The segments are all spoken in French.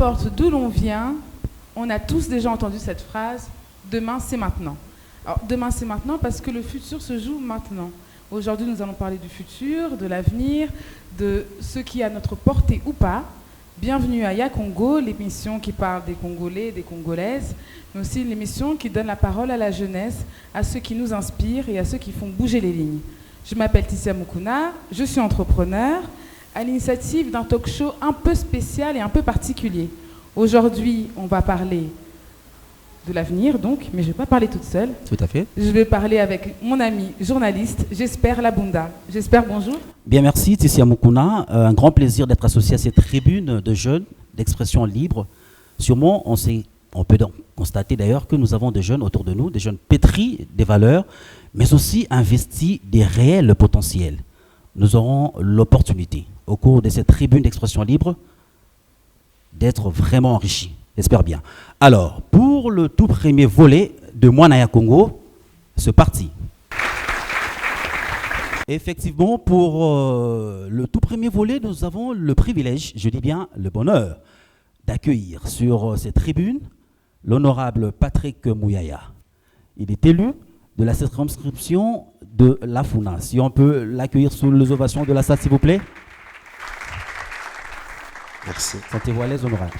importe d'où l'on vient, on a tous déjà entendu cette phrase « Demain, c'est maintenant ». Alors, demain, c'est maintenant parce que le futur se joue maintenant. Aujourd'hui, nous allons parler du futur, de l'avenir, de ce qui est à notre portée ou pas. Bienvenue à Ya Congo, l'émission qui parle des Congolais et des Congolaises, mais aussi l'émission qui donne la parole à la jeunesse, à ceux qui nous inspirent et à ceux qui font bouger les lignes. Je m'appelle Tissia Mukuna, je suis entrepreneur, à l'initiative d'un talk show un peu spécial et un peu particulier. Aujourd'hui, on va parler de l'avenir, donc, mais je ne vais pas parler toute seule. Tout à fait. Je vais parler avec mon ami journaliste, J'espère Labunda. J'espère, bonjour. Bien, merci Tissia Mukuna. Un grand plaisir d'être associé à cette tribune de jeunes d'expression libre. Sûrement, on peut donc constater d'ailleurs que nous avons des jeunes autour de nous, des jeunes pétris des valeurs, mais aussi investis des réels potentiels. Nous aurons l'opportunité, au cours de cette tribune d'expression libre, d'être vraiment enrichis. J'espère bien. Alors, pour le tout premier volet de Moi na Ya Congo, c'est parti. Effectivement, pour le tout premier volet, nous avons le privilège, je dis bien le bonheur, d'accueillir sur cette tribune l'honorable Patrick Mouyaya. Il est élu de la circonscription de Lafuna. Si on peut l'accueillir sous les ovations de la salle, s'il vous plaît. Merci. Sentez-vous à l'aise, honorable.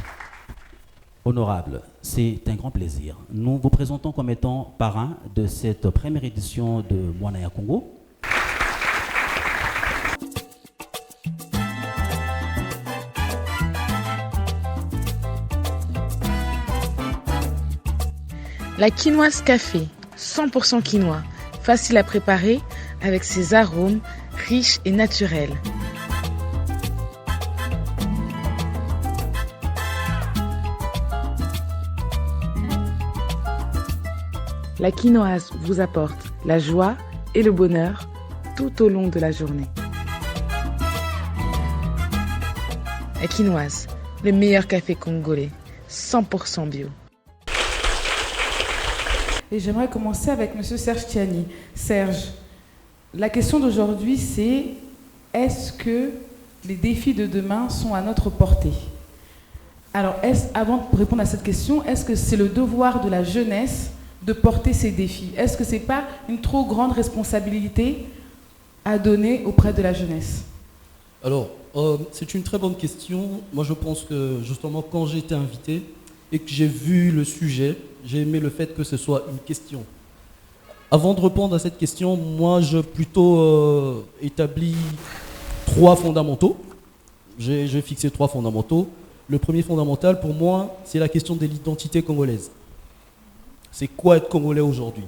Honorable, c'est un grand plaisir. Nous vous présentons comme étant parrain de cette première édition de Moi na Ya Congo. La quinoise café, 100% quinoa, facile à préparer avec ses arômes riches et naturels. La quinoise vous apporte la joie et le bonheur tout au long de la journée. La quinoise, le meilleur café congolais, 100% bio. Et j'aimerais commencer avec M. Serge Tiani. Serge, la question d'aujourd'hui, c'est est-ce que les défis de demain sont à notre portée? Alors, avant de répondre à cette question, est-ce que c'est le devoir de la jeunesse de porter ces défis? Est-ce que ce n'est pas une trop grande responsabilité à donner auprès de la jeunesse? Alors, c'est une très bonne question. Moi, je pense que justement, quand j'ai été invité et que j'ai vu le sujet, j'ai aimé le fait que ce soit une question. Avant de répondre à cette question, moi, je plutôt établis trois fondamentaux. J'ai fixé trois fondamentaux. Le premier fondamental, pour moi, c'est la question de l'identité congolaise. C'est quoi être congolais aujourd'hui?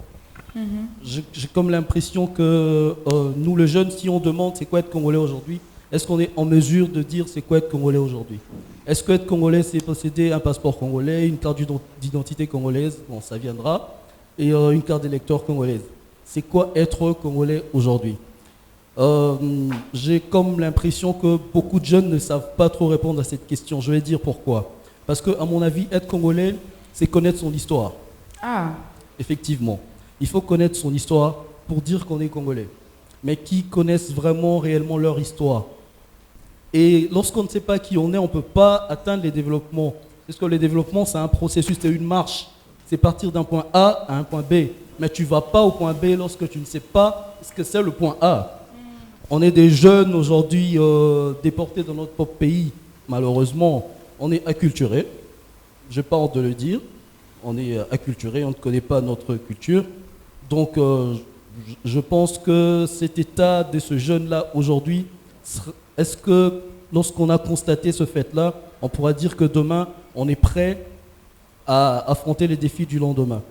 J'ai comme l'impression que nous, les jeunes, si on demande c'est quoi être congolais aujourd'hui, est-ce qu'on est en mesure de dire c'est quoi être congolais aujourd'hui? Est-ce que être congolais, c'est posséder un passeport congolais, une carte d'identité congolaise? Bon, ça viendra. Et une carte d'électeur congolaise. C'est quoi être congolais aujourd'hui? J'ai comme l'impression que beaucoup de jeunes ne savent pas trop répondre à cette question. Je vais dire pourquoi. Parce que, à mon avis, être congolais, c'est connaître son histoire. Ah. Effectivement. Il faut connaître son histoire pour dire qu'on est congolais. Mais qui connaissent vraiment, réellement leur histoire? Et lorsqu'on ne sait pas qui on est, on ne peut pas atteindre les développements. Parce que le développement, c'est un processus, c'est une marche. C'est partir d'un point A à un point B. Mais tu ne vas pas au point B lorsque tu ne sais pas ce que c'est le point A. On est des jeunes aujourd'hui déportés dans notre propre pays. Malheureusement, on est acculturés. Je n'ai pas honte de le dire. On est acculturés, on ne connaît pas notre culture. Donc, je pense que cet état de ce jeune-là aujourd'hui, est-ce que lorsqu'on a constaté ce fait-là, on pourra dire que demain, on est prêt à affronter les défis du lendemain?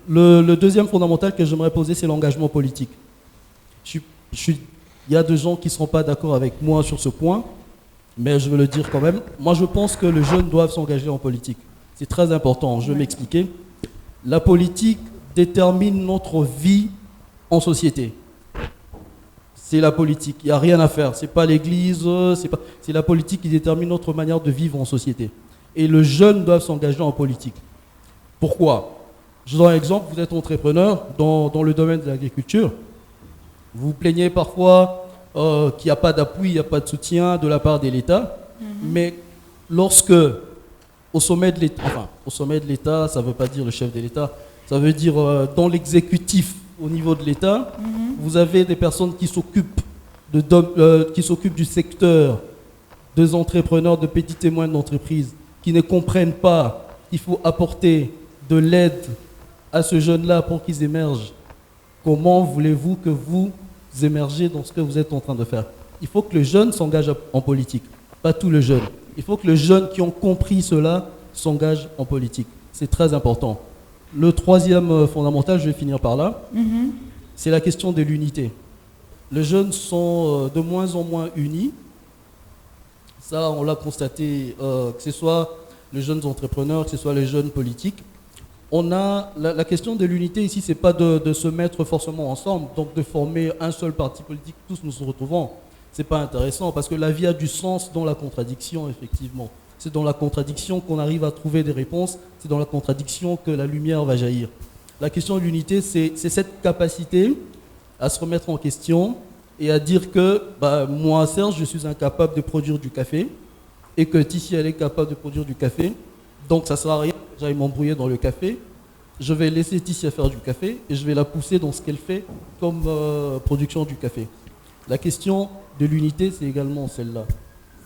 Le deuxième fondamental que j'aimerais poser, c'est l'engagement politique. Il y a des gens qui ne seront pas d'accord avec moi sur ce point, mais je veux le dire quand même. Moi, je pense que les jeunes doivent s'engager en politique. C'est très important, je vais m'expliquer. La politique détermine notre vie en société. C'est la politique, il n'y a rien à faire. Ce n'est pas l'église, c'est la politique qui détermine notre manière de vivre en société. Et les jeunes doivent s'engager en politique. Pourquoi? Je donne un exemple, vous êtes entrepreneur dans le domaine de l'agriculture. Vous vous plaignez parfois qu'il n'y a pas d'appui, il n'y a pas de soutien de la part de l'État. Mais lorsque au sommet de l'État, enfin, au sommet de l'État, ça ne veut pas dire le chef de l'État, ça veut dire dans l'exécutif au niveau de l'État, vous avez des personnes qui s'occupent du secteur des entrepreneurs, de petites et moyennes entreprises, qui ne comprennent pas qu'il faut apporter de l'aide à ce jeune-là pour qu'ils émergent. Comment voulez-vous que vous émergez dans ce que vous êtes en train de faire? Il faut que le jeune s'engage en politique, pas tout le jeune. Il faut que les jeunes qui ont compris cela s'engagent en politique. C'est très important. Le troisième fondamental, je vais finir par là, c'est la question de l'unité. Les jeunes sont de moins en moins unis. Ça, on l'a constaté, que ce soit les jeunes entrepreneurs, que ce soit les jeunes politiques. On a la question de l'unité ici, c'est pas de se mettre forcément ensemble, donc de former un seul parti politique, tous nous retrouvons. C'est pas intéressant parce que la vie a du sens dans la contradiction, effectivement. C'est dans la contradiction qu'on arrive à trouver des réponses, c'est dans la contradiction que la lumière va jaillir. La question de l'unité, c'est cette capacité à se remettre en question et à dire que moi, Serge, je suis incapable de produire du café et que Tissi, elle est capable de produire du café. Donc ça ne sert à rien que j'aille m'embrouiller dans le café. Je vais laisser Tissi faire du café et je vais la pousser dans ce qu'elle fait comme production du café. La question de l'unité, c'est également celle-là.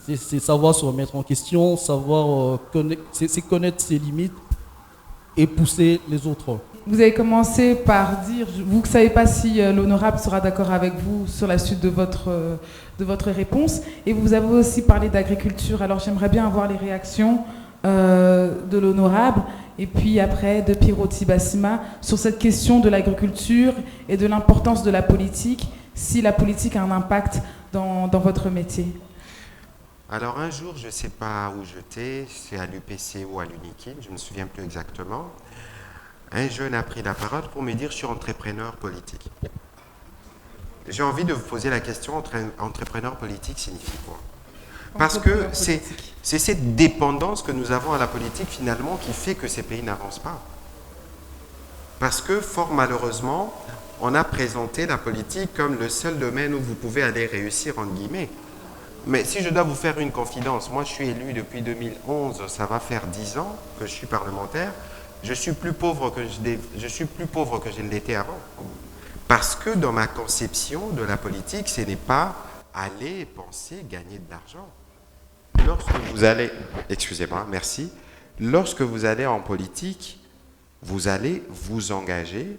C'est savoir se remettre en question, savoir connaître ses limites et pousser les autres. Vous avez commencé par dire, vous ne savez pas si l'honorable sera d'accord avec vous sur la suite de votre réponse, et vous avez aussi parlé d'agriculture. Alors j'aimerais bien avoir les réactions de l'honorable, et puis après de Piroti Bassima, sur cette question de l'agriculture et de l'importance de la politique, si la politique a un impact dans votre métier. Alors un jour, je ne sais pas où j'étais, c'est à l'UPC ou à l'UNIKIN, je ne me souviens plus exactement, un jeune a pris la parole pour me dire « je suis entrepreneur politique ». J'ai envie de vous poser la question, entrepreneur politique signifie quoi? Parce que c'est cette dépendance que nous avons à la politique finalement qui fait que ces pays n'avancent pas. Parce que fort malheureusement, on a présenté la politique comme le seul domaine où vous pouvez aller réussir entre guillemets. Mais si je dois vous faire une confidence, moi je suis élu depuis 2011, ça va faire 10 ans que je suis parlementaire, je suis plus pauvre que je l'étais avant. Parce que dans ma conception de la politique, ce n'est pas aller penser gagner de l'argent. Lorsque vous allez, excusez-moi, merci, lorsque vous allez en politique, vous allez vous engager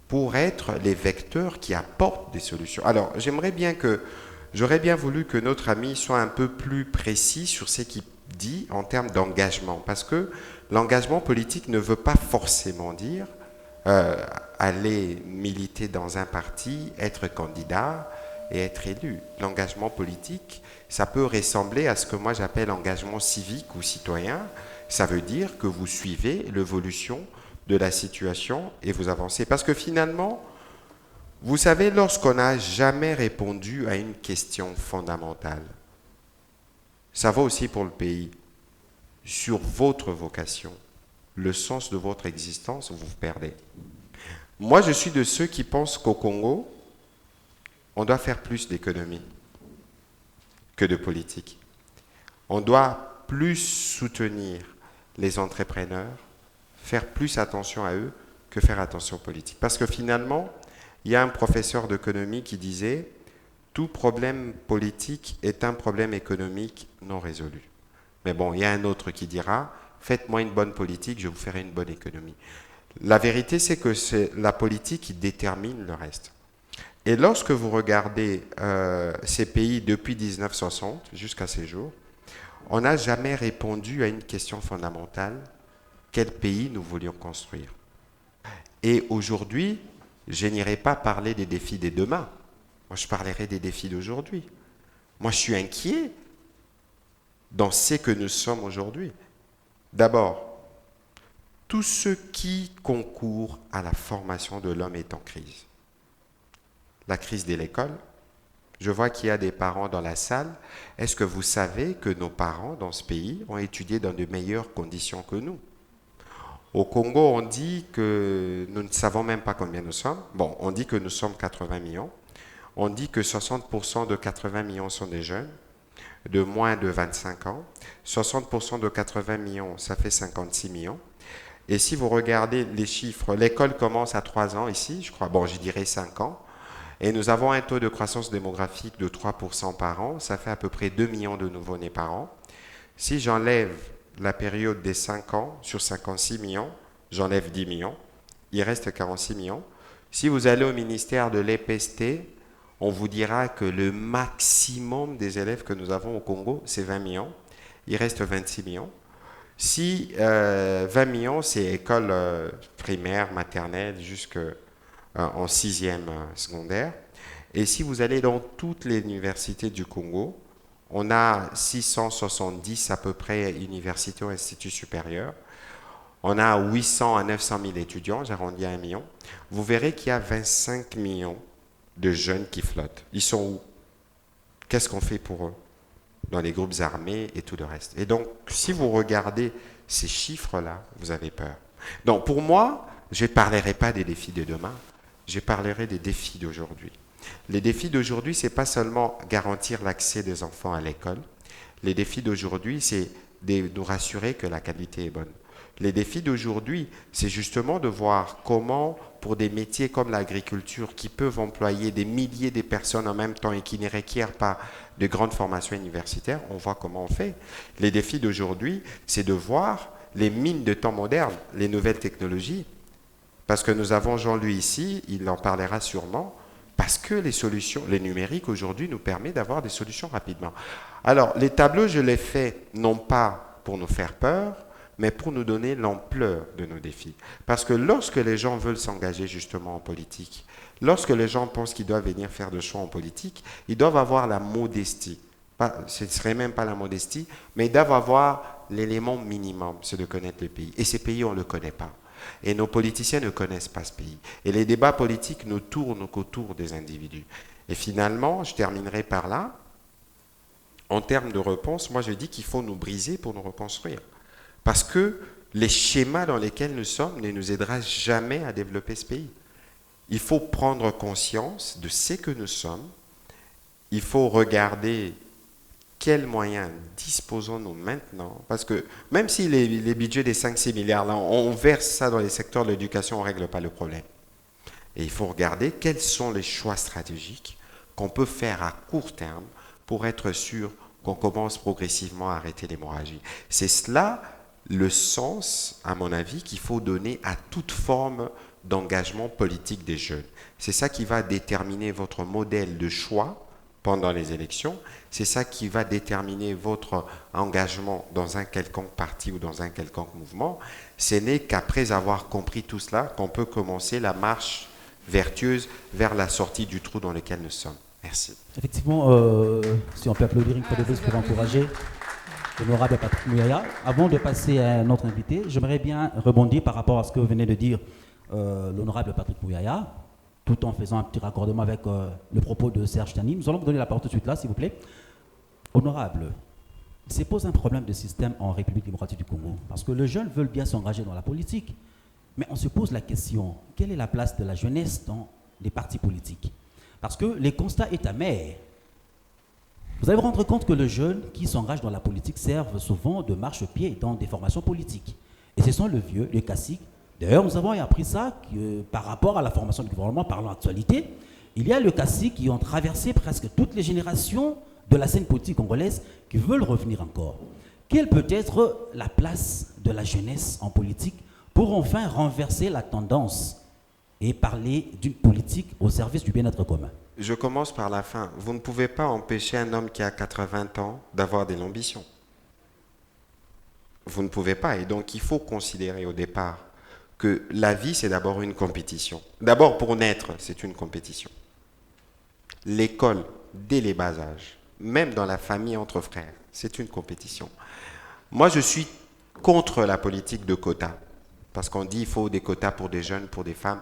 pour être les vecteurs qui apportent des solutions. Alors, j'aurais bien voulu que notre ami soit un peu plus précis sur ce qu'il dit en termes d'engagement, parce que l'engagement politique ne veut pas forcément dire aller militer dans un parti, être candidat et être élu. L'engagement politique, ça peut ressembler à ce que moi j'appelle engagement civique ou citoyen. Ça veut dire que vous suivez l'évolution de la situation et vous avancez. Parce que finalement, vous savez, lorsqu'on n'a jamais répondu à une question fondamentale, ça vaut aussi pour le pays, sur votre vocation, le sens de votre existence, vous vous perdez. Moi, je suis de ceux qui pensent qu'au Congo, on doit faire plus d'économie que de politique. On doit plus soutenir les entrepreneurs, faire plus attention à eux que faire attention aux politiques. Parce que finalement, il y a un professeur d'économie qui disait « Tout problème politique est un problème économique non résolu ». Mais bon, il y a un autre qui dira « Faites-moi une bonne politique, je vous ferai une bonne économie ». La vérité, c'est que c'est la politique qui détermine le reste. Et lorsque vous regardez ces pays depuis 1960 jusqu'à ces jours, on n'a jamais répondu à une question fondamentale. Quel pays nous voulions construire? Et aujourd'hui, je n'irai pas parler des défis de demain. Moi, je parlerai des défis d'aujourd'hui. Moi, je suis inquiet dans ce que nous sommes aujourd'hui. D'abord, tout ce qui concourt à la formation de l'homme est en crise. La crise de l'école. Je vois qu'il y a des parents dans la salle. Est-ce que vous savez que nos parents dans ce pays ont étudié dans de meilleures conditions que nous? Au Congo, on dit que nous ne savons même pas combien nous sommes. Bon, on dit que nous sommes 80 millions. On dit que 60% de 80 millions sont des jeunes. de moins de 25 ans. 60% de 80 millions, ça fait 56 millions. Et si vous regardez les chiffres, l'école commence à 3 ans ici, je crois, bon, je dirais 5 ans. Et nous avons un taux de croissance démographique de 3% par an. Ça fait à peu près 2 millions de nouveau-nés par an. Si j'enlève la période des 5 ans sur 56 millions, j'enlève 10 millions. Il reste 46 millions. Si vous allez au ministère de l'EPST, on vous dira que le maximum des élèves que nous avons au Congo, c'est 20 millions. Il reste 26 millions. Si 20 millions, c'est école primaire, maternelle, jusqu'en 6e secondaire. Et si vous allez dans toutes les universités du Congo, on a 670 à peu près universités ou instituts supérieurs. On a 800 à 900 000 étudiants, j'arrondis à 1 million. Vous verrez qu'il y a 25 millions de jeunes qui flottent. Ils sont où? Qu'est-ce qu'on fait pour eux? Dans les groupes armés et tout le reste. Et donc, si vous regardez ces chiffres-là, vous avez peur. Donc, pour moi, je ne parlerai pas des défis de demain, je parlerai des défis d'aujourd'hui. Les défis d'aujourd'hui, ce n'est pas seulement garantir l'accès des enfants à l'école. Les défis d'aujourd'hui, c'est de nous rassurer que la qualité est bonne. Les défis d'aujourd'hui, c'est justement de voir comment, pour des métiers comme l'agriculture, qui peuvent employer des milliers de personnes en même temps et qui ne requièrent pas de grandes formations universitaires, on voit comment on fait. Les défis d'aujourd'hui, c'est de voir les mines de temps modernes, les nouvelles technologies. Parce que nous avons Jean-Louis ici, il en parlera sûrement, parce que les solutions, les numériques aujourd'hui nous permettent d'avoir des solutions rapidement. Alors, les tableaux, je les fais non pas pour nous faire peur, mais pour nous donner l'ampleur de nos défis. Parce que lorsque les gens veulent s'engager justement en politique, lorsque les gens pensent qu'ils doivent venir faire des choix en politique, ils doivent avoir la modestie. Ce ne serait même pas la modestie, mais ils doivent avoir l'élément minimum, c'est de connaître le pays. Et ces pays, on ne le connaît pas. Et nos politiciens ne connaissent pas ce pays. Et les débats politiques ne tournent qu'autour des individus. Et finalement, je terminerai par là. En termes de réponse, moi je dis qu'il faut nous briser pour nous reconstruire. Parce que les schémas dans lesquels nous sommes ne nous aidera jamais à développer ce pays. Il faut prendre conscience de ce que nous sommes. Il faut regarder quels moyens disposons-nous maintenant. Parce que même si les budgets des 5-6 milliards, là, on verse ça dans les secteurs de l'éducation, on ne règle pas le problème. Et il faut regarder quels sont les choix stratégiques qu'on peut faire à court terme pour être sûr qu'on commence progressivement à arrêter l'hémorragie. C'est cela le sens, à mon avis, qu'il faut donner à toute forme d'engagement politique des jeunes. C'est ça qui va déterminer votre modèle de choix pendant les élections. C'est ça qui va déterminer votre engagement dans un quelconque parti ou dans un quelconque mouvement. Ce n'est qu'après avoir compris tout cela qu'on peut commencer la marche vertueuse vers la sortie du trou dans lequel nous sommes. Merci. Effectivement, si on peut applaudir une fois de plus pour encourager l'honorable Patrick Mouyaya. Avant de passer à notre invité, j'aimerais bien rebondir par rapport à ce que venait de dire l'honorable Patrick Mouyaya, tout en faisant un petit raccordement avec le propos de Serge Tani. Nous allons vous donner la parole tout de suite là, s'il vous plaît. Honorable, il se pose un problème de système en République démocratique du Congo, parce que les jeunes veulent bien s'engager dans la politique, mais on se pose la question, quelle est la place de la jeunesse dans les partis politiques? Parce que les constats est amer. Vous allez vous rendre compte que les jeunes qui s'engagent dans la politique servent souvent de marchepied dans des formations politiques. Et ce sont les vieux, les classiques. D'ailleurs, nous avons appris ça par rapport à la formation du gouvernement, parlant actualité. Il y a les classiques qui ont traversé presque toutes les générations de la scène politique congolaise qui veulent revenir encore. Quelle peut être la place de la jeunesse en politique pour enfin renverser la tendance et parler d'une politique au service du bien-être commun? Je commence par la fin. Vous ne pouvez pas empêcher un homme qui a 80 ans d'avoir de l'ambition. Vous ne pouvez pas. Et donc, il faut considérer au départ que la vie, c'est d'abord une compétition. D'abord, pour naître, c'est une compétition. L'école, dès les bas âges, même dans la famille entre frères, c'est une compétition. Moi, je suis contre la politique de quotas. Parce qu'on dit qu'il faut des quotas pour des jeunes, pour des femmes.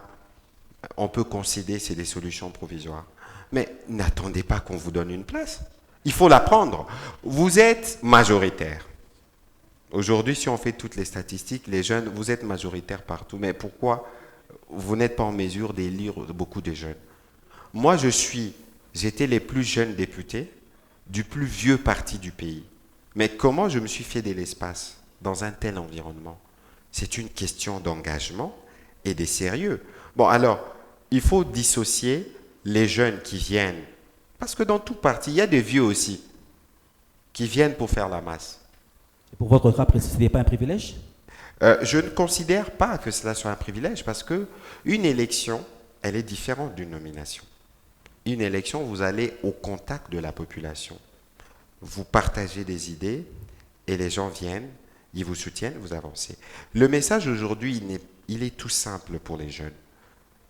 On peut concéder, c'est des solutions provisoires. Mais n'attendez pas qu'on vous donne une place. Il faut la prendre. Vous êtes majoritaire. Aujourd'hui, si on fait toutes les statistiques, les jeunes, vous êtes majoritaire partout. Mais pourquoi vous n'êtes pas en mesure d'élire beaucoup de jeunes? Moi, j'étais les plus jeunes députés du plus vieux parti du pays. Mais comment je me suis fait de l'espace dans un tel environnement? C'est une question d'engagement et de sérieux. Bon, alors, il faut dissocier les jeunes qui viennent, parce que dans tout parti, il y a des vieux aussi, qui viennent pour faire la masse. Et pour votre cas précis, ce n'est pas un privilège? Je ne considère pas que cela soit un privilège, parce qu'une élection, elle est différente d'une nomination. Une élection, vous allez au contact de la population. Vous partagez des idées et les gens viennent, ils vous soutiennent, vous avancez. Le message aujourd'hui, il est tout simple pour les jeunes.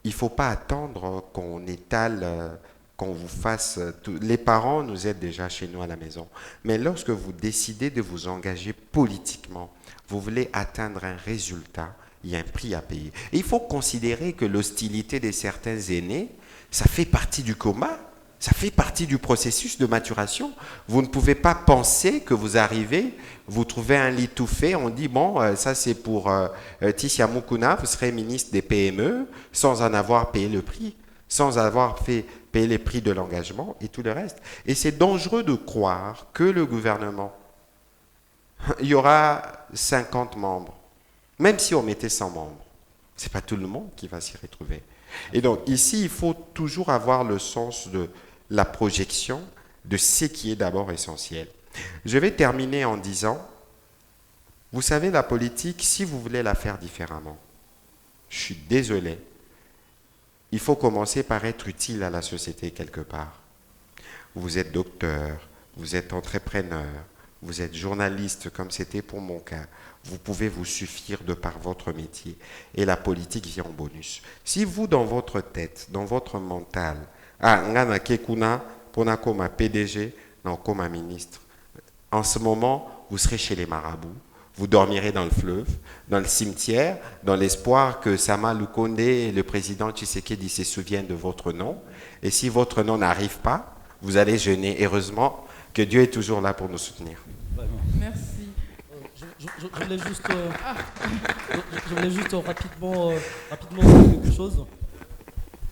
Il ne faut pas attendre qu'on étale, qu'on vous fasse... Les parents nous aident déjà chez nous à la maison. Mais lorsque vous décidez de vous engager politiquement, vous voulez atteindre un résultat, il y a un prix à payer. Et il faut considérer que l'hostilité de certains aînés, ça fait partie du coma, ça fait partie du processus de maturation. Vous ne pouvez pas penser que vous arrivez, vous trouvez un lit tout fait, on dit, bon, ça c'est pour Tissia Mukuna, vous serez ministre des PME, sans en avoir payé le prix, sans avoir payé les prix de l'engagement et tout le reste. Et c'est dangereux de croire que le gouvernement, il y aura 50 membres, même si on mettait 100 membres. Ce n'est pas tout le monde qui va s'y retrouver. Et donc ici, il faut toujours avoir le sens de la projection de ce qui est d'abord essentiel. Je vais terminer en disant, vous savez, la politique, si vous voulez la faire différemment, je suis désolé, il faut commencer par être utile à la société quelque part. Vous êtes docteur, vous êtes entrepreneur, vous êtes journaliste comme c'était pour mon cas. Vous pouvez vous suffire de par votre métier et la politique vient en bonus. Si vous, dans votre tête, dans votre mental, ngana kekuna pona comme PDG, non comme ministre, en ce moment, vous serez chez les marabouts, vous dormirez dans le fleuve, dans le cimetière, dans l'espoir que Sama Lukonde et le président Tshisekedi se souviennent de votre nom. Et si votre nom n'arrive pas, vous allez jeûner. Heureusement que Dieu est toujours là pour nous soutenir. Merci. Je voulais juste rapidement dire quelque chose.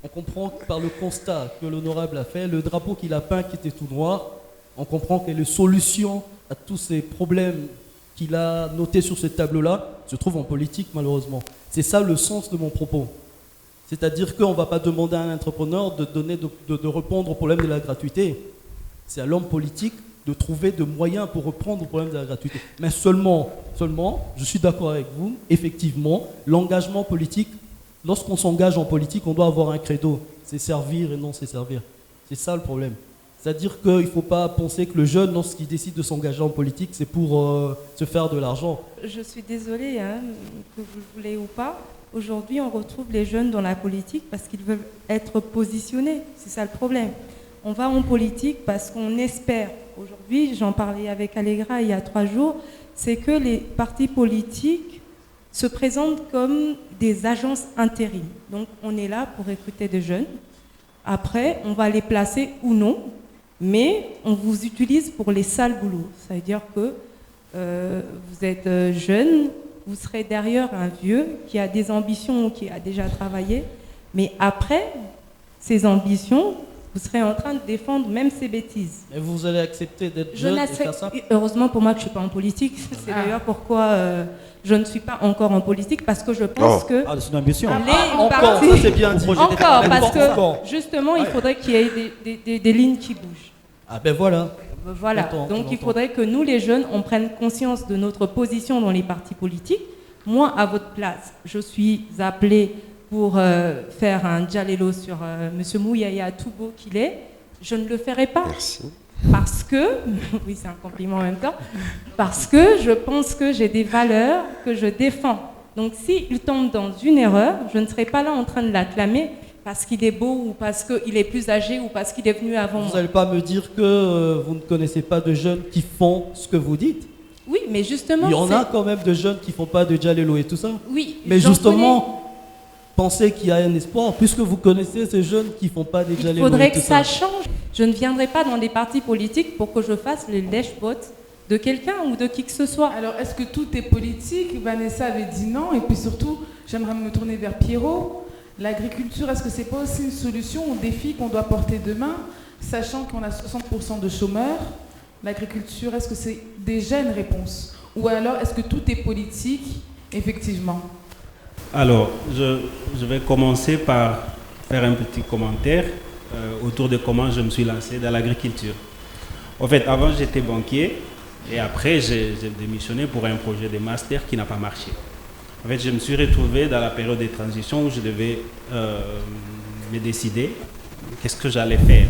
On comprend par le constat que l'honorable a fait, le drapeau qu'il a peint qui était tout noir, on comprend que les solutions à tous ces problèmes qu'il a notés sur ce tableau-là se trouvent en politique, malheureusement. C'est ça le sens de mon propos. C'est-à-dire qu'on ne va pas demander à un entrepreneur de répondre au problème de la gratuité. C'est à l'homme politique de trouver des moyens pour reprendre le problème de la gratuité. Mais seulement, je suis d'accord avec vous, effectivement, l'engagement politique, lorsqu'on s'engage en politique, on doit avoir un credo. C'est servir et non c'est servir. C'est ça le problème. C'est-à-dire qu'il ne faut pas penser que le jeune, lorsqu'il décide de s'engager en politique, c'est pour se faire de l'argent. Je suis désolée, que vous le voulez ou pas. Aujourd'hui, on retrouve les jeunes dans la politique parce qu'ils veulent être positionnés. C'est ça le problème. On va en politique parce qu'on espère. Aujourd'hui, j'en parlais avec Allegra il y a 3 jours, c'est que les partis politiques se présentent comme des agences intérim. Donc, on est là pour recruter des jeunes. Après, on va les placer ou non, mais on vous utilise pour les sales boulots. Ça veut dire que vous êtes jeune, vous serez derrière un vieux qui a des ambitions ou qui a déjà travaillé, mais après ces ambitions, vous serez en train de défendre même ces bêtises. Mais vous allez accepter d'être jeune et faire ça? Heureusement pour moi que je ne suis pas en politique. C'est d'ailleurs pourquoi je ne suis pas encore en politique, parce que je pense que... Ah, c'est une ambition. Encore, ça c'est bien dit. Encore, parce que justement, il faudrait qu'il y ait des lignes qui bougent. Ah ben voilà. Voilà, donc il faudrait que nous, les jeunes, on prenne conscience de notre position dans les partis politiques. Moi, à votre place, je suis appelée pour faire un dialelo sur M. Mouyaya, tout beau qu'il est. Je ne le ferai pas. Merci. Parce que, oui, c'est un compliment en même temps, parce que je pense que j'ai des valeurs que je défends. Donc s'il tombe dans une erreur, je ne serai pas là en train de l'acclamer parce qu'il est beau ou parce qu'il est plus âgé ou parce qu'il est venu avant moi. Vous n'allez pas me dire que vous ne connaissez pas de jeunes qui font ce que vous dites? Oui, mais justement... Il y en a quand même de jeunes qui ne font pas de dialelo et tout ça. Oui, mais justement, pensez qu'il y a un espoir, puisque vous connaissez ces jeunes qui ne font pas de dialelo et tout ça. Il faudrait que ça change. Je ne viendrai pas dans des partis politiques pour que je fasse les lèche-bottes de quelqu'un ou de qui que ce soit. Alors, est-ce que tout est politique? Vanessa avait dit non. Et puis surtout, j'aimerais me tourner vers Pierrot. L'agriculture, est-ce que ce n'est pas aussi une solution au défi qu'on doit porter demain? Sachant qu'on a 60% de chômeurs, l'agriculture, est-ce que c'est déjà une réponse? Ou alors, est-ce que tout est politique, effectivement? Alors, je vais commencer par faire un petit commentaire autour de comment je me suis lancé dans l'agriculture. En fait, avant, j'étais banquier et après, j'ai démissionné pour un projet de master qui n'a pas marché. En fait, je me suis retrouvé dans la période de transition où je devais me décider qu'est-ce que j'allais faire.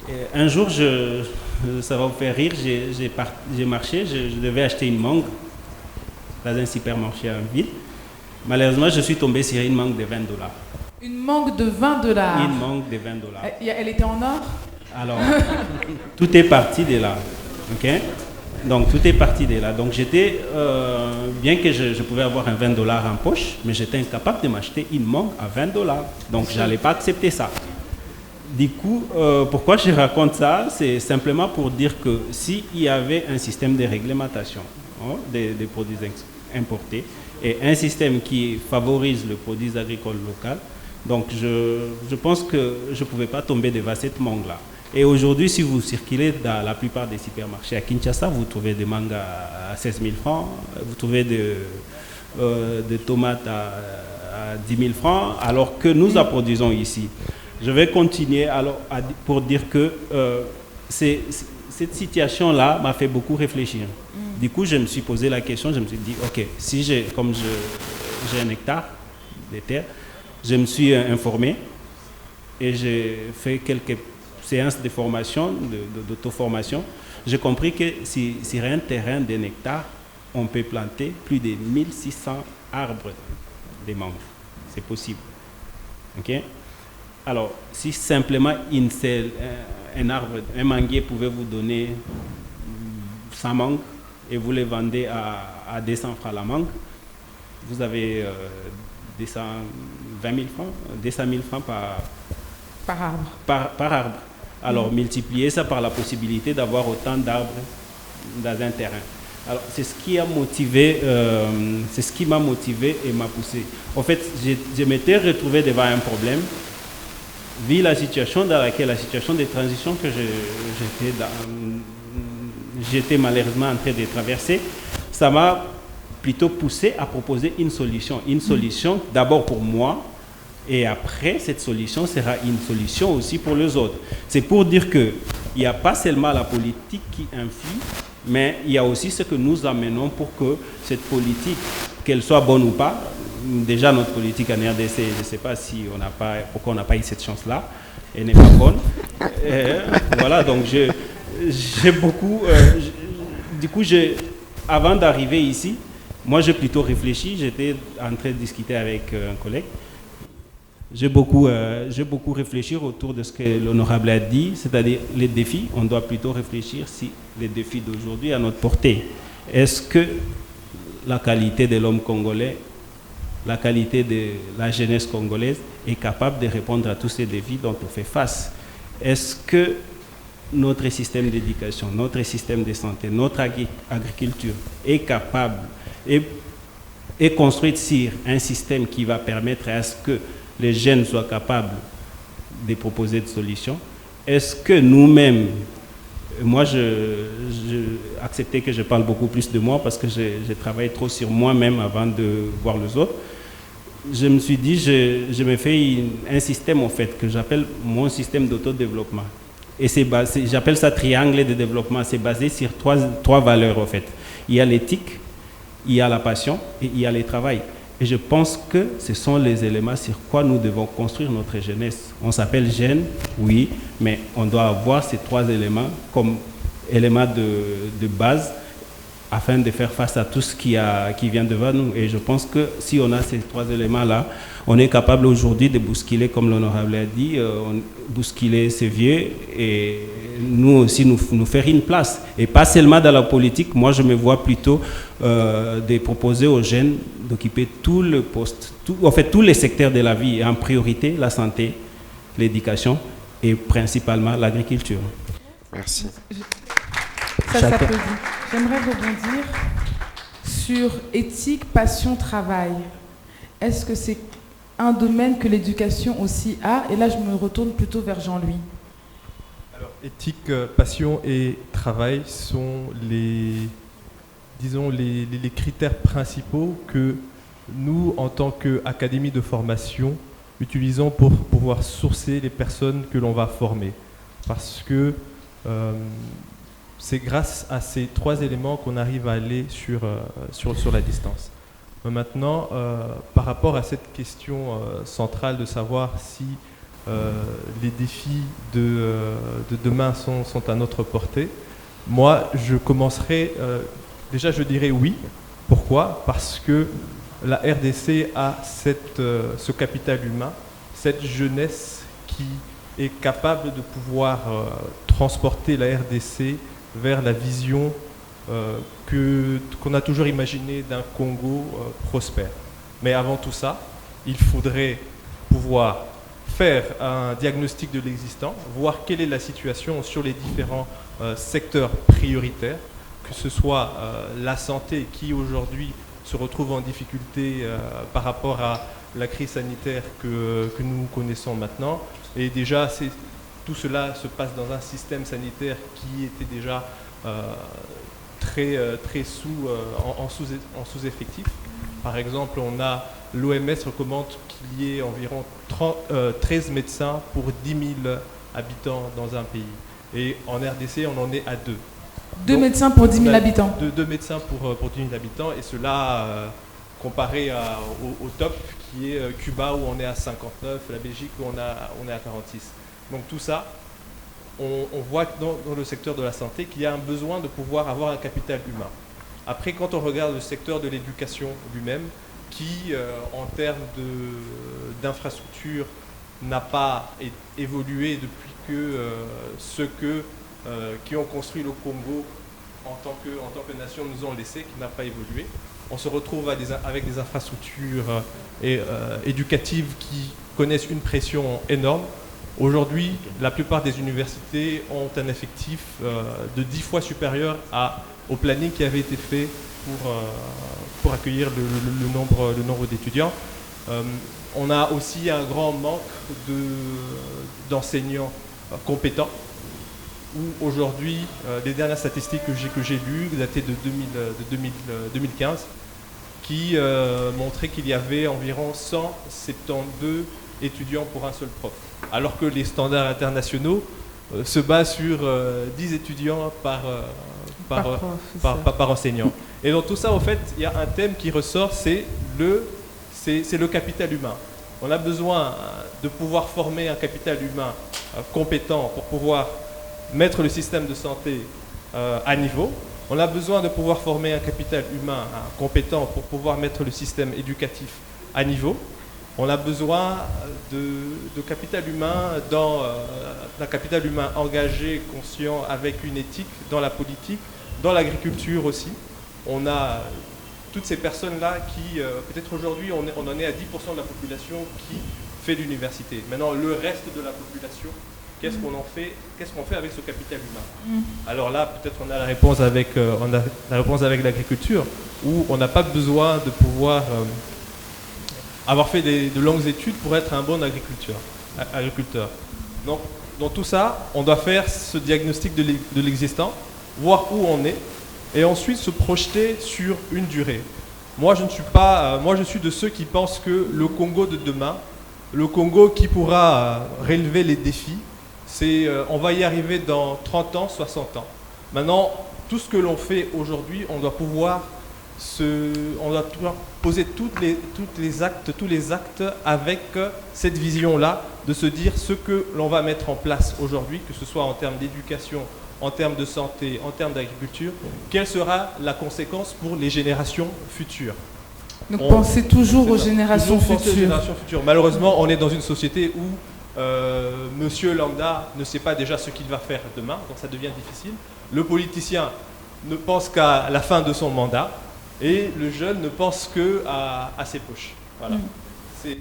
Et un jour, ça va vous faire rire, j'ai marché, je devais acheter une mangue dans un supermarché en ville. Malheureusement, je suis tombé sur une mangue de $20. Une mangue de $20. Une mangue de $20. Elle était en or? Alors, tout est parti de là. Ok? Donc, tout est parti de là. Donc, j'étais, bien que je pouvais avoir un $20 en poche, mais j'étais incapable de m'acheter une mangue à $20. Donc, je n'allais pas accepter ça. Du coup, pourquoi je raconte ça? C'est simplement pour dire que s'il y avait un système de réglementation des produits importés et un système qui favorise le produit agricole local, donc je pense que je ne pouvais pas tomber devant cette mangue-là. Et aujourd'hui, si vous circulez dans la plupart des supermarchés à Kinshasa, vous trouvez des mangues à 16 000 francs, vous trouvez des tomates à 10 000 francs, alors que nous en produisons ici. Je vais continuer alors pour dire que cette situation-là m'a fait beaucoup réfléchir. Du coup, je me suis posé la question, je me suis dit, ok, si j'ai un hectare de terre, je me suis informé et j'ai fait quelques séances de formation, d'auto-formation. J'ai compris que sur un terrain d'un hectare, on peut planter plus de 1600 arbres de mangue. C'est possible. Ok? Alors, si simplement un arbre, un manguier pouvait vous donner 100 mangues et vous les vendez à 200 francs la mangue, vous avez 220 000 francs, 200 000 francs par arbre. Par arbre. Alors, multipliez ça par la possibilité d'avoir autant d'arbres dans un terrain. Alors, c'est ce qui m'a motivé et m'a poussé. En fait, je m'étais retrouvé devant un problème. Vu la situation la situation de transition que j'étais malheureusement en train de traverser, ça m'a plutôt poussé à proposer une solution. Une solution d'abord pour moi, et après, cette solution sera une solution aussi pour les autres. C'est pour dire qu'il n'y a pas seulement la politique qui influe, mais il y a aussi ce que nous amenons pour que cette politique, qu'elle soit bonne ou pas, déjà notre politique en RDC, je ne sais pas pourquoi on n'a pas eu cette chance-là, elle n'est pas bonne. Voilà, donc j'ai beaucoup... du coup, avant d'arriver ici, moi j'ai plutôt réfléchi, j'étais en train de discuter avec un collègue. J'ai beaucoup réfléchi autour de ce que l'honorable a dit, c'est-à-dire les défis. On doit plutôt réfléchir si les défis d'aujourd'hui à notre portée. Est-ce que la qualité de l'homme congolais, la qualité de la jeunesse congolaise est capable de répondre à tous ces défis dont on fait face? Est-ce que notre système d'éducation, notre système de santé, notre agriculture est capable, est construite sur un système qui va permettre à ce que les jeunes soient capables de proposer des solutions? Est-ce que nous-mêmes, moi j'ai accepté que je parle beaucoup plus de moi parce que j'ai travaillé trop sur moi-même avant de voir les autres. Je me suis dit, je me fais un système en fait que j'appelle mon système d'autodéveloppement. Et j'appelle ça triangle de développement. C'est basé sur trois valeurs en fait. Il y a l'éthique, il y a la passion et il y a le travail. Et je pense que ce sont les éléments sur quoi nous devons construire notre jeunesse. On s'appelle jeune, oui, mais on doit avoir ces trois éléments comme éléments de base afin de faire face à tout ce qui vient devant nous. Et je pense que si on a ces trois éléments-là, on est capable aujourd'hui de bousculer, comme l'honorable a dit, bousculer ces vieux et nous aussi nous faire une place. Et pas seulement dans la politique, moi je me vois plutôt de proposer aux jeunes d'occuper tout le poste, tous les secteurs de la vie, et en priorité la santé, l'éducation et principalement l'agriculture. Merci. Ça s'applaudit. J'aimerais rebondir sur éthique, passion, travail. Est-ce que c'est un domaine que l'éducation aussi a? Et là, je me retourne plutôt vers Jean-Louis. éthique, passion et travail sont les critères principaux que nous, en tant qu'académie de formation, utilisons pour pouvoir sourcer les personnes que l'on va former. Parce que c'est grâce à ces 3 éléments qu'on arrive à aller sur la distance. Maintenant, par rapport à cette question centrale de savoir si les défis de demain sont à notre portée, moi, je commencerai, déjà je dirais oui. Pourquoi? Parce que la RDC a ce capital humain, cette jeunesse qui est capable de pouvoir transporter la RDC vers la vision qu'on a toujours imaginée d'un Congo prospère. Mais avant tout ça, il faudrait pouvoir faire un diagnostic de l'existant, voir quelle est la situation sur les différents secteurs prioritaires, que ce soit la santé qui aujourd'hui se retrouve en difficulté par rapport à la crise sanitaire que nous connaissons maintenant. Et déjà, tout cela se passe dans un système sanitaire qui était déjà très en sous-effectif. Par exemple, l'OMS recommande qu'il y ait environ 13 médecins pour 10 000 habitants dans un pays. Et en RDC, on en est à 2. Deux médecins pour 10 000 habitants. Deux médecins pour 10 000 habitants. Et cela comparé au top, qui est Cuba, où on est à 59, la Belgique, où on est à 46. Donc tout ça, on voit dans le secteur de la santé qu'il y a un besoin de pouvoir avoir un capital humain. Après, quand on regarde le secteur de l'éducation lui-même, qui, en termes d'infrastructure, n'a pas évolué depuis que ceux qui ont construit le Congo en tant que nation nous ont laissé, qui n'a pas évolué. On se retrouve avec des infrastructures éducatives qui connaissent une pression énorme. Aujourd'hui, la plupart des universités ont un effectif de 10 fois supérieur au planning qui avait été fait pour accueillir le nombre d'étudiants. On a aussi un grand manque d'enseignants compétents, où aujourd'hui, les dernières statistiques que j'ai lues, datées de 2015, qui montraient qu'il y avait environ 172 étudiants pour un seul prof, alors que les standards internationaux se basent sur 10 étudiants par enseignant. Et dans tout ça, en fait, il y a un thème qui ressort, c'est le capital humain. On a besoin de pouvoir former un capital humain compétent pour pouvoir mettre le système de santé à niveau. On a besoin de pouvoir former un capital humain compétent pour pouvoir mettre le système éducatif à niveau. On a besoin de capital humain d'un capital humain engagé, conscient, avec une éthique dans la politique, dans l'agriculture aussi. On a toutes ces personnes-là qui, peut-être aujourd'hui, on en est à 10% de la population qui fait l'université. Maintenant, le reste de la population, qu'est-ce qu'on fait avec ce capital humain? Alors là, peut-être on a la réponse avec l'agriculture, où on n'a pas besoin de pouvoir avoir fait de longues études pour être un bon agriculteur. Donc, dans tout ça, on doit faire ce diagnostic de l'existant, voir où on est, et ensuite se projeter sur une durée. Moi, je suis de ceux qui pensent que le Congo de demain, le Congo qui pourra relever les défis, on va y arriver dans 30 ans, 60 ans. Maintenant, tout ce que l'on fait aujourd'hui, on doit pouvoir poser tous les actes avec cette vision-là, de se dire ce que l'on va mettre en place aujourd'hui, que ce soit en termes d'éducation, en termes de santé, en termes d'agriculture, quelle sera la conséquence pour les générations futures. Donc pensez toujours aux générations futures. Malheureusement, on est dans une société où Monsieur Lambda ne sait pas déjà ce qu'il va faire demain, donc ça devient difficile. Le politicien ne pense qu'à la fin de son mandat, et le jeune ne pense qu'à ses poches. Voilà. C'est...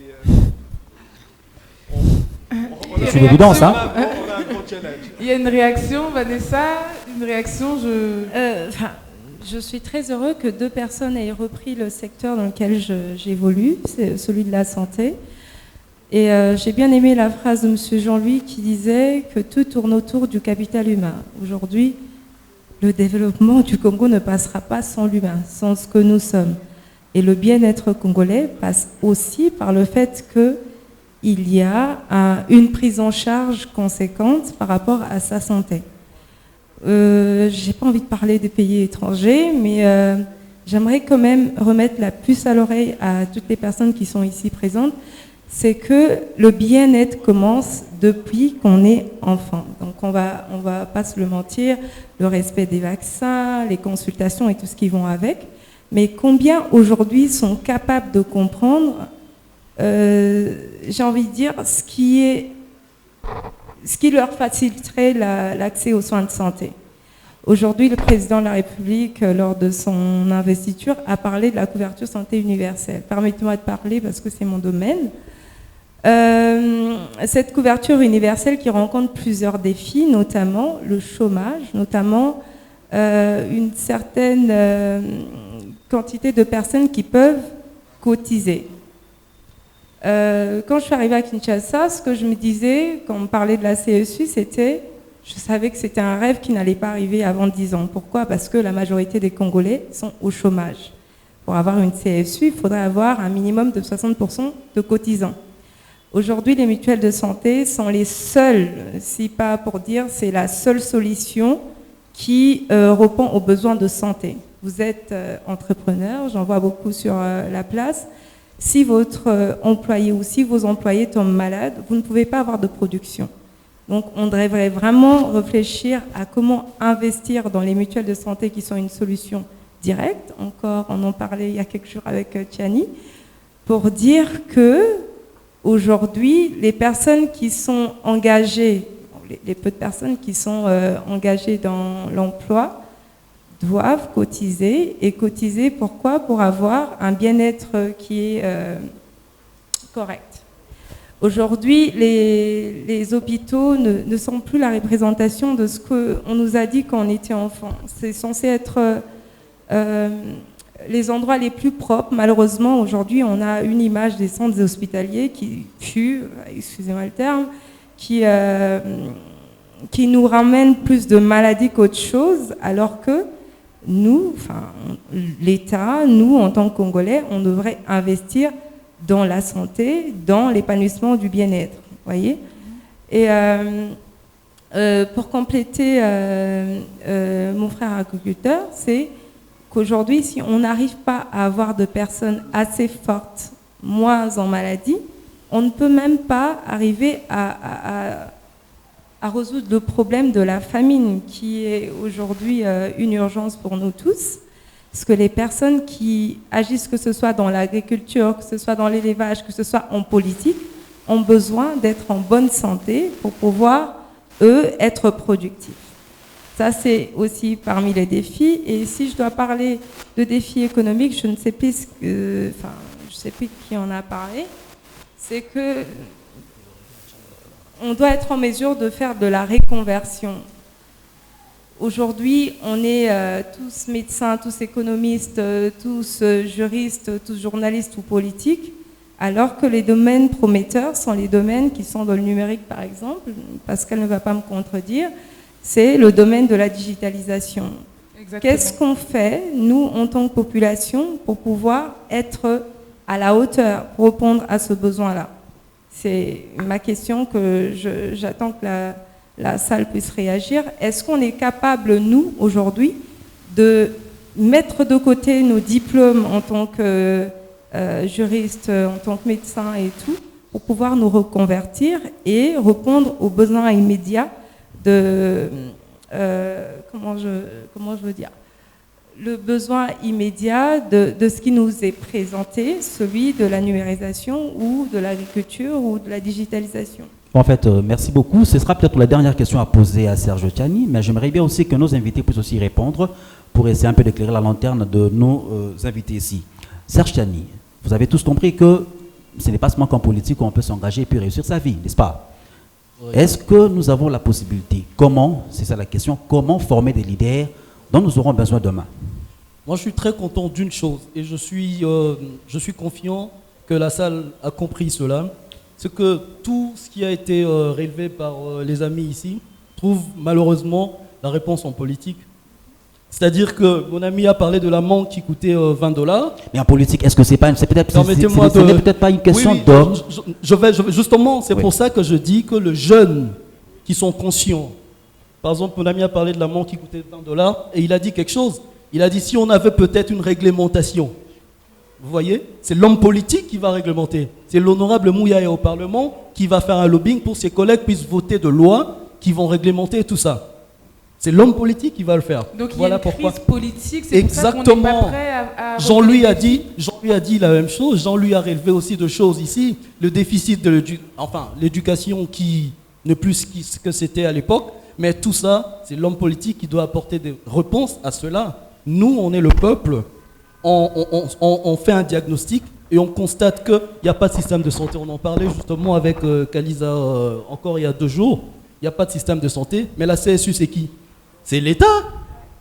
C'est une évidence, hein. On a un gros challenge. Il y a une réaction, Vanessa? Une réaction, je suis très heureux que 2 personnes aient repris le secteur dans lequel j'évolue, c'est celui de la santé. Et j'ai bien aimé la phrase de M. Jean-Louis qui disait que tout tourne autour du capital humain. Aujourd'hui, le développement du Congo ne passera pas sans l'humain, sans ce que nous sommes. Et le bien-être congolais passe aussi par le fait qu'il y a une prise en charge conséquente par rapport à sa santé. J'ai pas envie de parler des pays étrangers, mais j'aimerais quand même remettre la puce à l'oreille à toutes les personnes qui sont ici présentes. C'est que le bien-être commence depuis qu'on est enfant. Donc on va pas se le mentir, le respect des vaccins, les consultations et tout ce qui vont avec. Mais combien aujourd'hui sont capables de comprendre, j'ai envie de dire, ce qui leur faciliterait l'accès aux soins de santé. Aujourd'hui, le président de la République, lors de son investiture, a parlé de la couverture santé universelle. Permettez-moi de parler parce que c'est mon domaine. Cette couverture universelle qui rencontre plusieurs défis, notamment le chômage, notamment une certaine quantité de personnes qui peuvent cotiser. Quand je suis arrivée à Kinshasa, ce que je me disais, quand on me parlait de la CSU, je savais que c'était un rêve qui n'allait pas arriver avant 10 ans. Pourquoi? Parce que la majorité des Congolais sont au chômage. Pour avoir une CSU, il faudrait avoir un minimum de 60% de cotisants. Aujourd'hui, les mutuelles de santé sont les seules, si pas pour dire, c'est la seule solution qui répond aux besoins de santé. Vous êtes entrepreneur, j'en vois beaucoup sur la place. Si votre employé ou si vos employés tombent malades, vous ne pouvez pas avoir de production. Donc, on devrait vraiment réfléchir à comment investir dans les mutuelles de santé qui sont une solution directe. Encore, on en parlait il y a quelques jours avec Tiani, pour dire que aujourd'hui, les personnes qui sont engagées, les peu de personnes qui sont engagées dans l'emploi, doivent cotiser. Et cotiser, pourquoi? Pour avoir un bien-être qui est correct. Aujourd'hui, les hôpitaux ne sont plus la représentation de ce qu'on nous a dit quand on était enfant. C'est censé être les endroits les plus propres. Malheureusement, aujourd'hui, on a une image des centres hospitaliers qui puent, excusez-moi le terme, qui nous ramène plus de maladies qu'autre chose, alors que nous, l'État, nous, en tant que Congolais, on devrait investir dans la santé, dans l'épanouissement du bien-être, voyez. Et pour compléter mon frère agriculteur, c'est qu'aujourd'hui, si on n'arrive pas à avoir de personnes assez fortes, moins en maladie, on ne peut même pas arriver à résoudre le problème de la famine, qui est aujourd'hui une urgence pour nous tous. Parce que les personnes qui agissent, que ce soit dans l'agriculture, que ce soit dans l'élevage, que ce soit en politique, ont besoin d'être en bonne santé pour pouvoir, eux, être productifs. Ça, c'est aussi parmi les défis. Et si je dois parler de défis économiques, je ne sais plus, je sais plus qui en a parlé, c'est que on doit être en mesure de faire de la reconversion. Aujourd'hui, on est tous médecins, tous économistes, tous juristes, tous journalistes ou politiques, alors que les domaines prometteurs sont les domaines qui sont dans le numérique, par exemple. Pascal ne va pas me contredire, c'est le domaine de la digitalisation. Qu'est-ce qu'on fait, nous, en tant que population, pour pouvoir être à la hauteur, pour répondre à ce besoin-là? C'est ma question que j'attends que la salle puisse réagir. Est-ce qu'on est capable, nous, aujourd'hui, de mettre de côté nos diplômes en tant que juriste, en tant que médecin et tout, pour pouvoir nous reconvertir et répondre aux besoins immédiats de... comment je veux dire, le besoin immédiat de ce qui nous est présenté, celui de la numérisation ou de l'agriculture ou de la digitalisation. En fait, merci beaucoup. Ce sera peut-être la dernière question à poser à Serge Tiani, mais j'aimerais bien aussi que nos invités puissent aussi répondre pour essayer un peu d'éclairer la lanterne de nos invités ici. Serge Tiani, vous avez tous compris que ce n'est pas seulement qu'en politique qu'on peut s'engager et puis réussir sa vie, n'est-ce pas? Oui. Est-ce que nous avons la possibilité? Comment, c'est ça la question, comment former des leaders dont nous aurons besoin demain? Moi, je suis très content d'une chose et je suis confiant que la salle a compris cela. c'est que tout ce qui a été relevé par les amis ici trouve malheureusement la réponse en politique. C'est-à-dire que mon ami a parlé de la mangue qui coûtait $20. Mais en politique, est-ce que c'est pas, c'est peut-être, Permettez-moi ce n'est peut-être pas une question Oui, d'homme. justement, c'est Oui. pour ça que je dis que les jeunes qui sont conscients, par exemple, mon ami a parlé de la mangue qui coûtait $20 et il a dit quelque chose. Il a dit si on avait peut-être une réglementation. Vous voyez, c'est l'homme politique qui va réglementer. C'est l'honorable Mouyaye au Parlement qui va faire un lobbying pour que ses collègues puissent voter de lois qui vont réglementer tout ça. C'est l'homme politique qui va le faire. Donc il Voilà y a une pourquoi. crise politique, c'est pour ça qu'on n'est Exactement. pas prêt à Jean-Louis a dit la même chose. Jean-Louis a relevé aussi deux choses ici. Le déficit de l'éducation qui n'est plus ce que c'était à l'époque. Mais tout ça, c'est l'homme politique qui doit apporter des réponses à cela. Nous, on est le peuple. On fait un diagnostic et on constate qu'il n'y a pas de système de santé. On en parlait justement avec Kaliza encore il y a 2 jours. Il n'y a pas de système de santé. Mais la CSU, c'est qui? C'est l'État.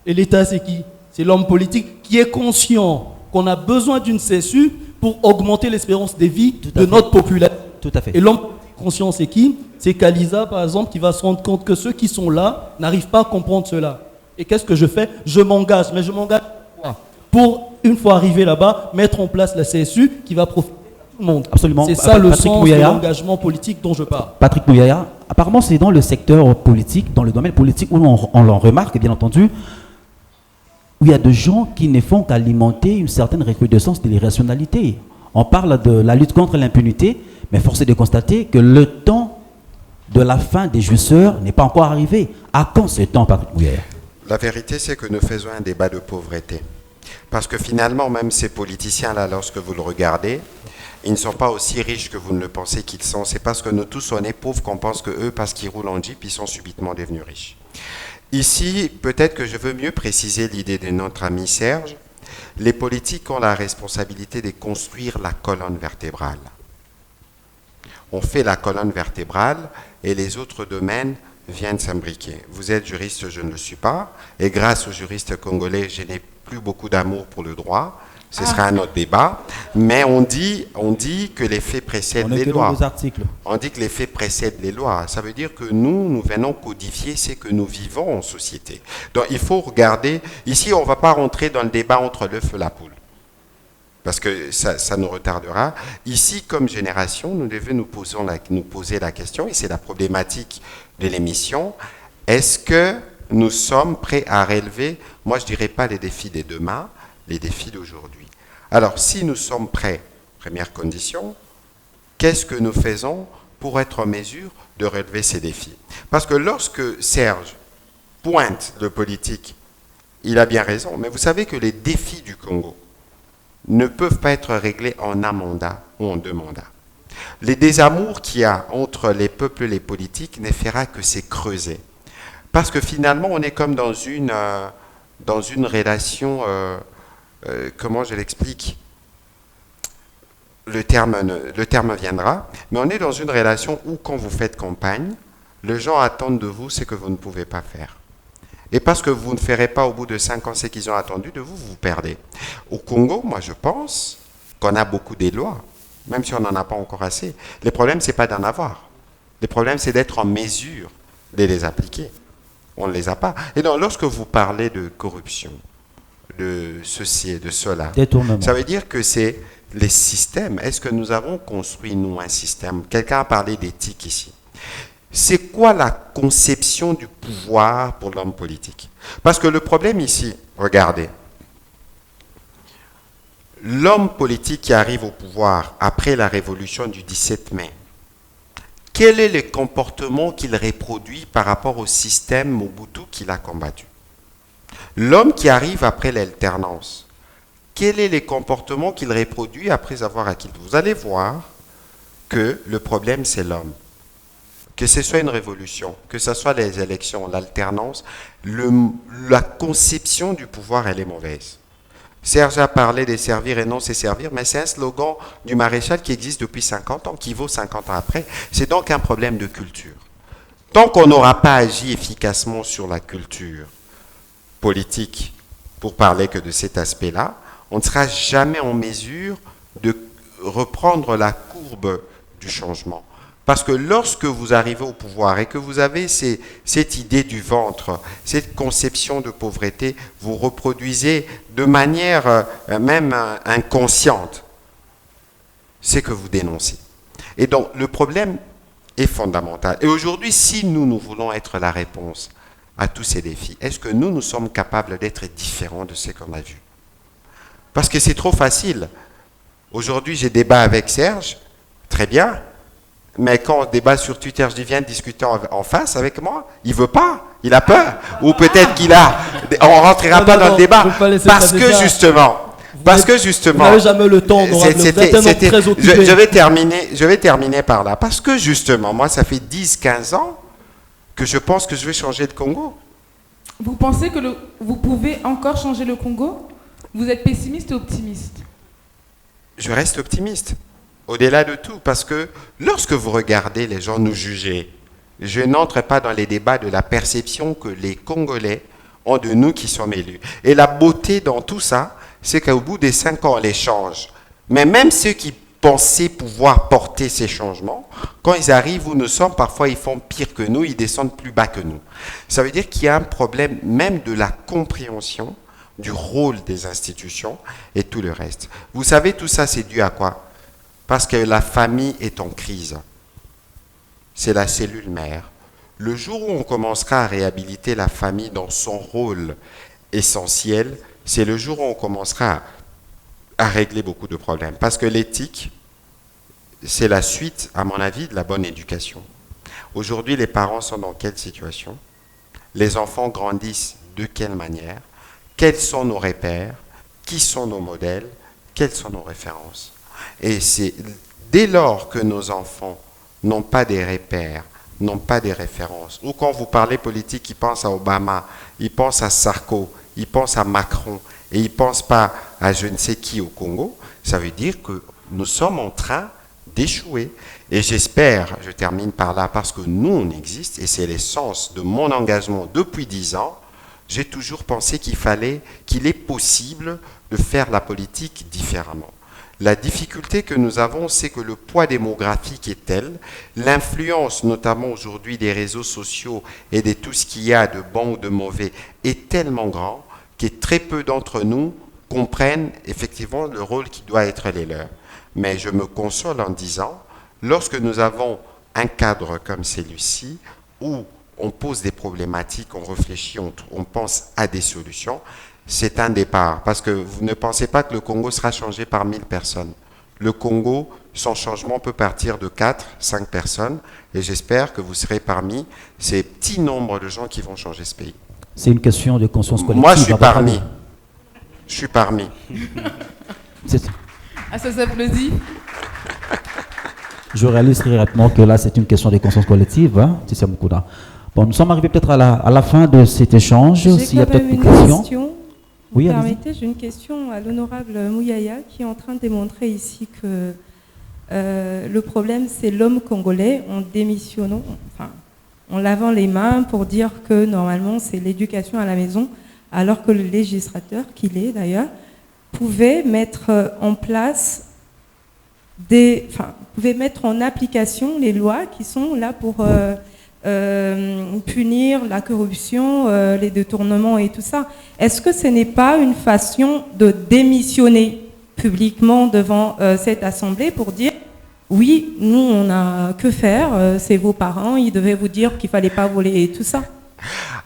Et l'État, c'est qui? C'est l'homme politique qui est conscient qu'on a besoin d'une CSU pour augmenter l'espérance de vie de notre population. Tout à fait. Et l'homme conscient, c'est qui? C'est Kaliza, par exemple, qui va se rendre compte que ceux qui sont là n'arrivent pas à comprendre cela. Et qu'est-ce que je fais? Je m'engage. Mais je m'engage pour, une fois arrivé là-bas, mettre en place la CSU qui va profiter à tout le monde. Absolument. C'est ça le Patrick sens de Mouyaya. l'engagement politique dont je parle. Patrick Mouyaya, apparemment c'est dans le secteur politique, dans le domaine politique où on l'en remarque, bien entendu, où il y a des gens qui ne font qu'alimenter une certaine recrudescence de l'irrationalité. On parle de la lutte contre l'impunité, mais force est de constater que le temps de la fin des jouisseurs n'est pas encore arrivé. À quand ce temps, Patrick Mouyaya? La vérité, c'est que nous faisons un débat de pauvreté. Parce que finalement, même ces politiciens-là, lorsque vous le regardez, ils ne sont pas aussi riches que vous ne le pensez qu'ils sont. C'est parce que nous tous, on est pauvres qu'on pense que eux, parce qu'ils roulent en Jeep, ils sont subitement devenus riches. Ici, peut-être que je veux mieux préciser l'idée de notre ami Serge. Les politiques ont la responsabilité de construire la colonne vertébrale. On fait la colonne vertébrale et les autres domaines viennent s'imbriquer. Vous êtes juriste, je ne le suis pas. Et grâce aux juristes congolais, je n'ai plus beaucoup d'amour pour le droit. Ce sera un autre débat. Mais on dit que les faits précèdent les lois. On dit que les faits précèdent les lois. Ça veut dire que nous venons codifier ce que nous vivons en société. Donc il faut regarder. Ici, on ne va pas rentrer dans le débat entre l'œuf et la poule. Parce que ça nous retardera. Ici, comme génération, nous devons nous poser la question, et c'est la problématique de l'émission, est-ce que nous sommes prêts à relever, moi je ne dirais pas les défis de demain, les défis d'aujourd'hui. Alors, si nous sommes prêts, première condition, qu'est-ce que nous faisons pour être en mesure de relever ces défis? Parce que lorsque Serge pointe le politique, il a bien raison, mais vous savez que les défis du Congo ne peuvent pas être réglés en un mandat ou en 2 mandats. Les désamours qu'il y a entre les peuples et les politiques ne fera que se creuser. Parce que finalement, on est comme dans une relation, comment je l'explique? Le terme viendra, mais on est dans une relation où quand vous faites campagne, les gens attendent de vous ce que vous ne pouvez pas faire. Et parce que vous ne ferez pas au bout de 5 ans ce qu'ils ont attendu de vous, vous perdez. Au Congo, moi je pense qu'on a beaucoup des lois, même si on n'en a pas encore assez. Le problème, ce n'est pas d'en avoir. Le problème, c'est d'être en mesure de les appliquer. On ne les a pas. Et donc, lorsque vous parlez de corruption, de ceci et de cela, ça veut dire que c'est les systèmes. Est-ce que nous avons construit, nous, un système? Quelqu'un a parlé d'éthique ici. C'est quoi la conception du pouvoir pour l'homme politique? Parce que le problème ici, regardez, l'homme politique qui arrive au pouvoir après la révolution du 17 mai, quel est le comportement qu'il reproduit par rapport au système Mobutu qu'il a combattu? L'homme qui arrive après l'alternance, quel est le comportement qu'il reproduit après avoir acquis? Vous allez voir que le problème, c'est l'homme. Que ce soit une révolution, que ce soit les élections, l'alternance, la conception du pouvoir, elle est mauvaise. Serge a parlé de servir et non c'est servir, mais c'est un slogan du maréchal qui existe depuis 50 ans, qui vaut 50 ans après. C'est donc un problème de culture. Tant qu'on n'aura pas agi efficacement sur la culture politique, pour parler que de cet aspect-là, on ne sera jamais en mesure de reprendre la courbe du changement. Parce que lorsque vous arrivez au pouvoir et que vous avez cette idée du ventre, cette conception de pauvreté, vous reproduisez de manière même inconsciente ce que vous dénoncez. Et donc le problème est fondamental. Et aujourd'hui, si nous voulons être la réponse à tous ces défis, est-ce que nous sommes capables d'être différents de ce qu'on a vu? Parce que c'est trop facile. Aujourd'hui, j'ai débat avec Serge, très bien. Mais quand on débat sur Twitter, je dis viens discuter en face avec moi. Il veut pas, il a peur. Ou peut-être qu'il a. On rentrera pas dans le débat. Parce que justement. Vous n'avez jamais le temps, vous êtes tellement très occupé. Je vais terminer par là. Parce que justement, moi, ça fait 10-15 ans que je pense que je vais changer de Congo. Vous pensez que vous pouvez encore changer le Congo? Vous êtes pessimiste ou optimiste? Je reste optimiste. Au-delà de tout, parce que lorsque vous regardez les gens nous juger, je n'entre pas dans les débats de la perception que les Congolais ont de nous qui sommes élus. Et la beauté dans tout ça, c'est qu'au bout des 5 ans, on les change. Mais même ceux qui pensaient pouvoir porter ces changements, quand ils arrivent où nous sommes, parfois ils font pire que nous, ils descendent plus bas que nous. Ça veut dire qu'il y a un problème même de la compréhension du rôle des institutions et tout le reste. Vous savez, tout ça, c'est dû à quoi? Parce que la famille est en crise. C'est la cellule mère. Le jour où on commencera à réhabiliter la famille dans son rôle essentiel, c'est le jour où on commencera à régler beaucoup de problèmes. Parce que l'éthique, c'est la suite, à mon avis, de la bonne éducation. Aujourd'hui, les parents sont dans quelle situation? Les enfants grandissent de quelle manière? Quels sont nos repères? Qui sont nos modèles? Quelles sont nos références? Et c'est dès lors que nos enfants n'ont pas des repères, n'ont pas des références, ou quand vous parlez politique, ils pensent à Obama, ils pensent à Sarko, ils pensent à Macron, et ils ne pensent pas à je ne sais qui au Congo, ça veut dire que nous sommes en train d'échouer. Et j'espère, je termine par là, parce que nous, on existe, et c'est l'essence de mon engagement depuis 10 ans, j'ai toujours pensé qu'il est possible de faire la politique différemment. La difficulté que nous avons, c'est que le poids démographique est tel, l'influence notamment aujourd'hui des réseaux sociaux et de tout ce qu'il y a de bon ou de mauvais est tellement grand que très peu d'entre nous comprennent effectivement le rôle qui doit être les leurs. Mais je me console en disant, lorsque nous avons un cadre comme celui-ci, où on pose des problématiques, on réfléchit, on pense à des solutions, c'est un départ. Parce que vous ne pensez pas que le Congo sera changé par 1000 personnes. Le Congo, son changement peut partir de 4, 5 personnes. Et j'espère que vous serez parmi ces petits nombres de gens qui vont changer ce pays. C'est une question de conscience collective. Moi, je suis parmi. Je suis parmi. Ah, ça s'applaudit. Je réalise très rapidement que là, c'est une question de conscience collective. Hein, c'est beaucoup là. Bon, nous sommes arrivés peut-être à la fin de cet échange. S'il y a peut-être une question. Oui, permettez, j'ai une question à l'honorable Mouyaya qui est en train de démontrer ici que le problème c'est l'homme congolais en démissionnant, enfin en lavant les mains pour dire que normalement c'est l'éducation à la maison, alors que le législateur, qu'il est d'ailleurs, pouvait mettre en place pouvait mettre en application les lois qui sont là pour punir la corruption, les détournements et tout ça. Est-ce que ce n'est pas une façon de démissionner publiquement devant cette assemblée pour dire oui, nous on a que faire, c'est vos parents, ils devaient vous dire qu'il fallait pas voler et tout ça?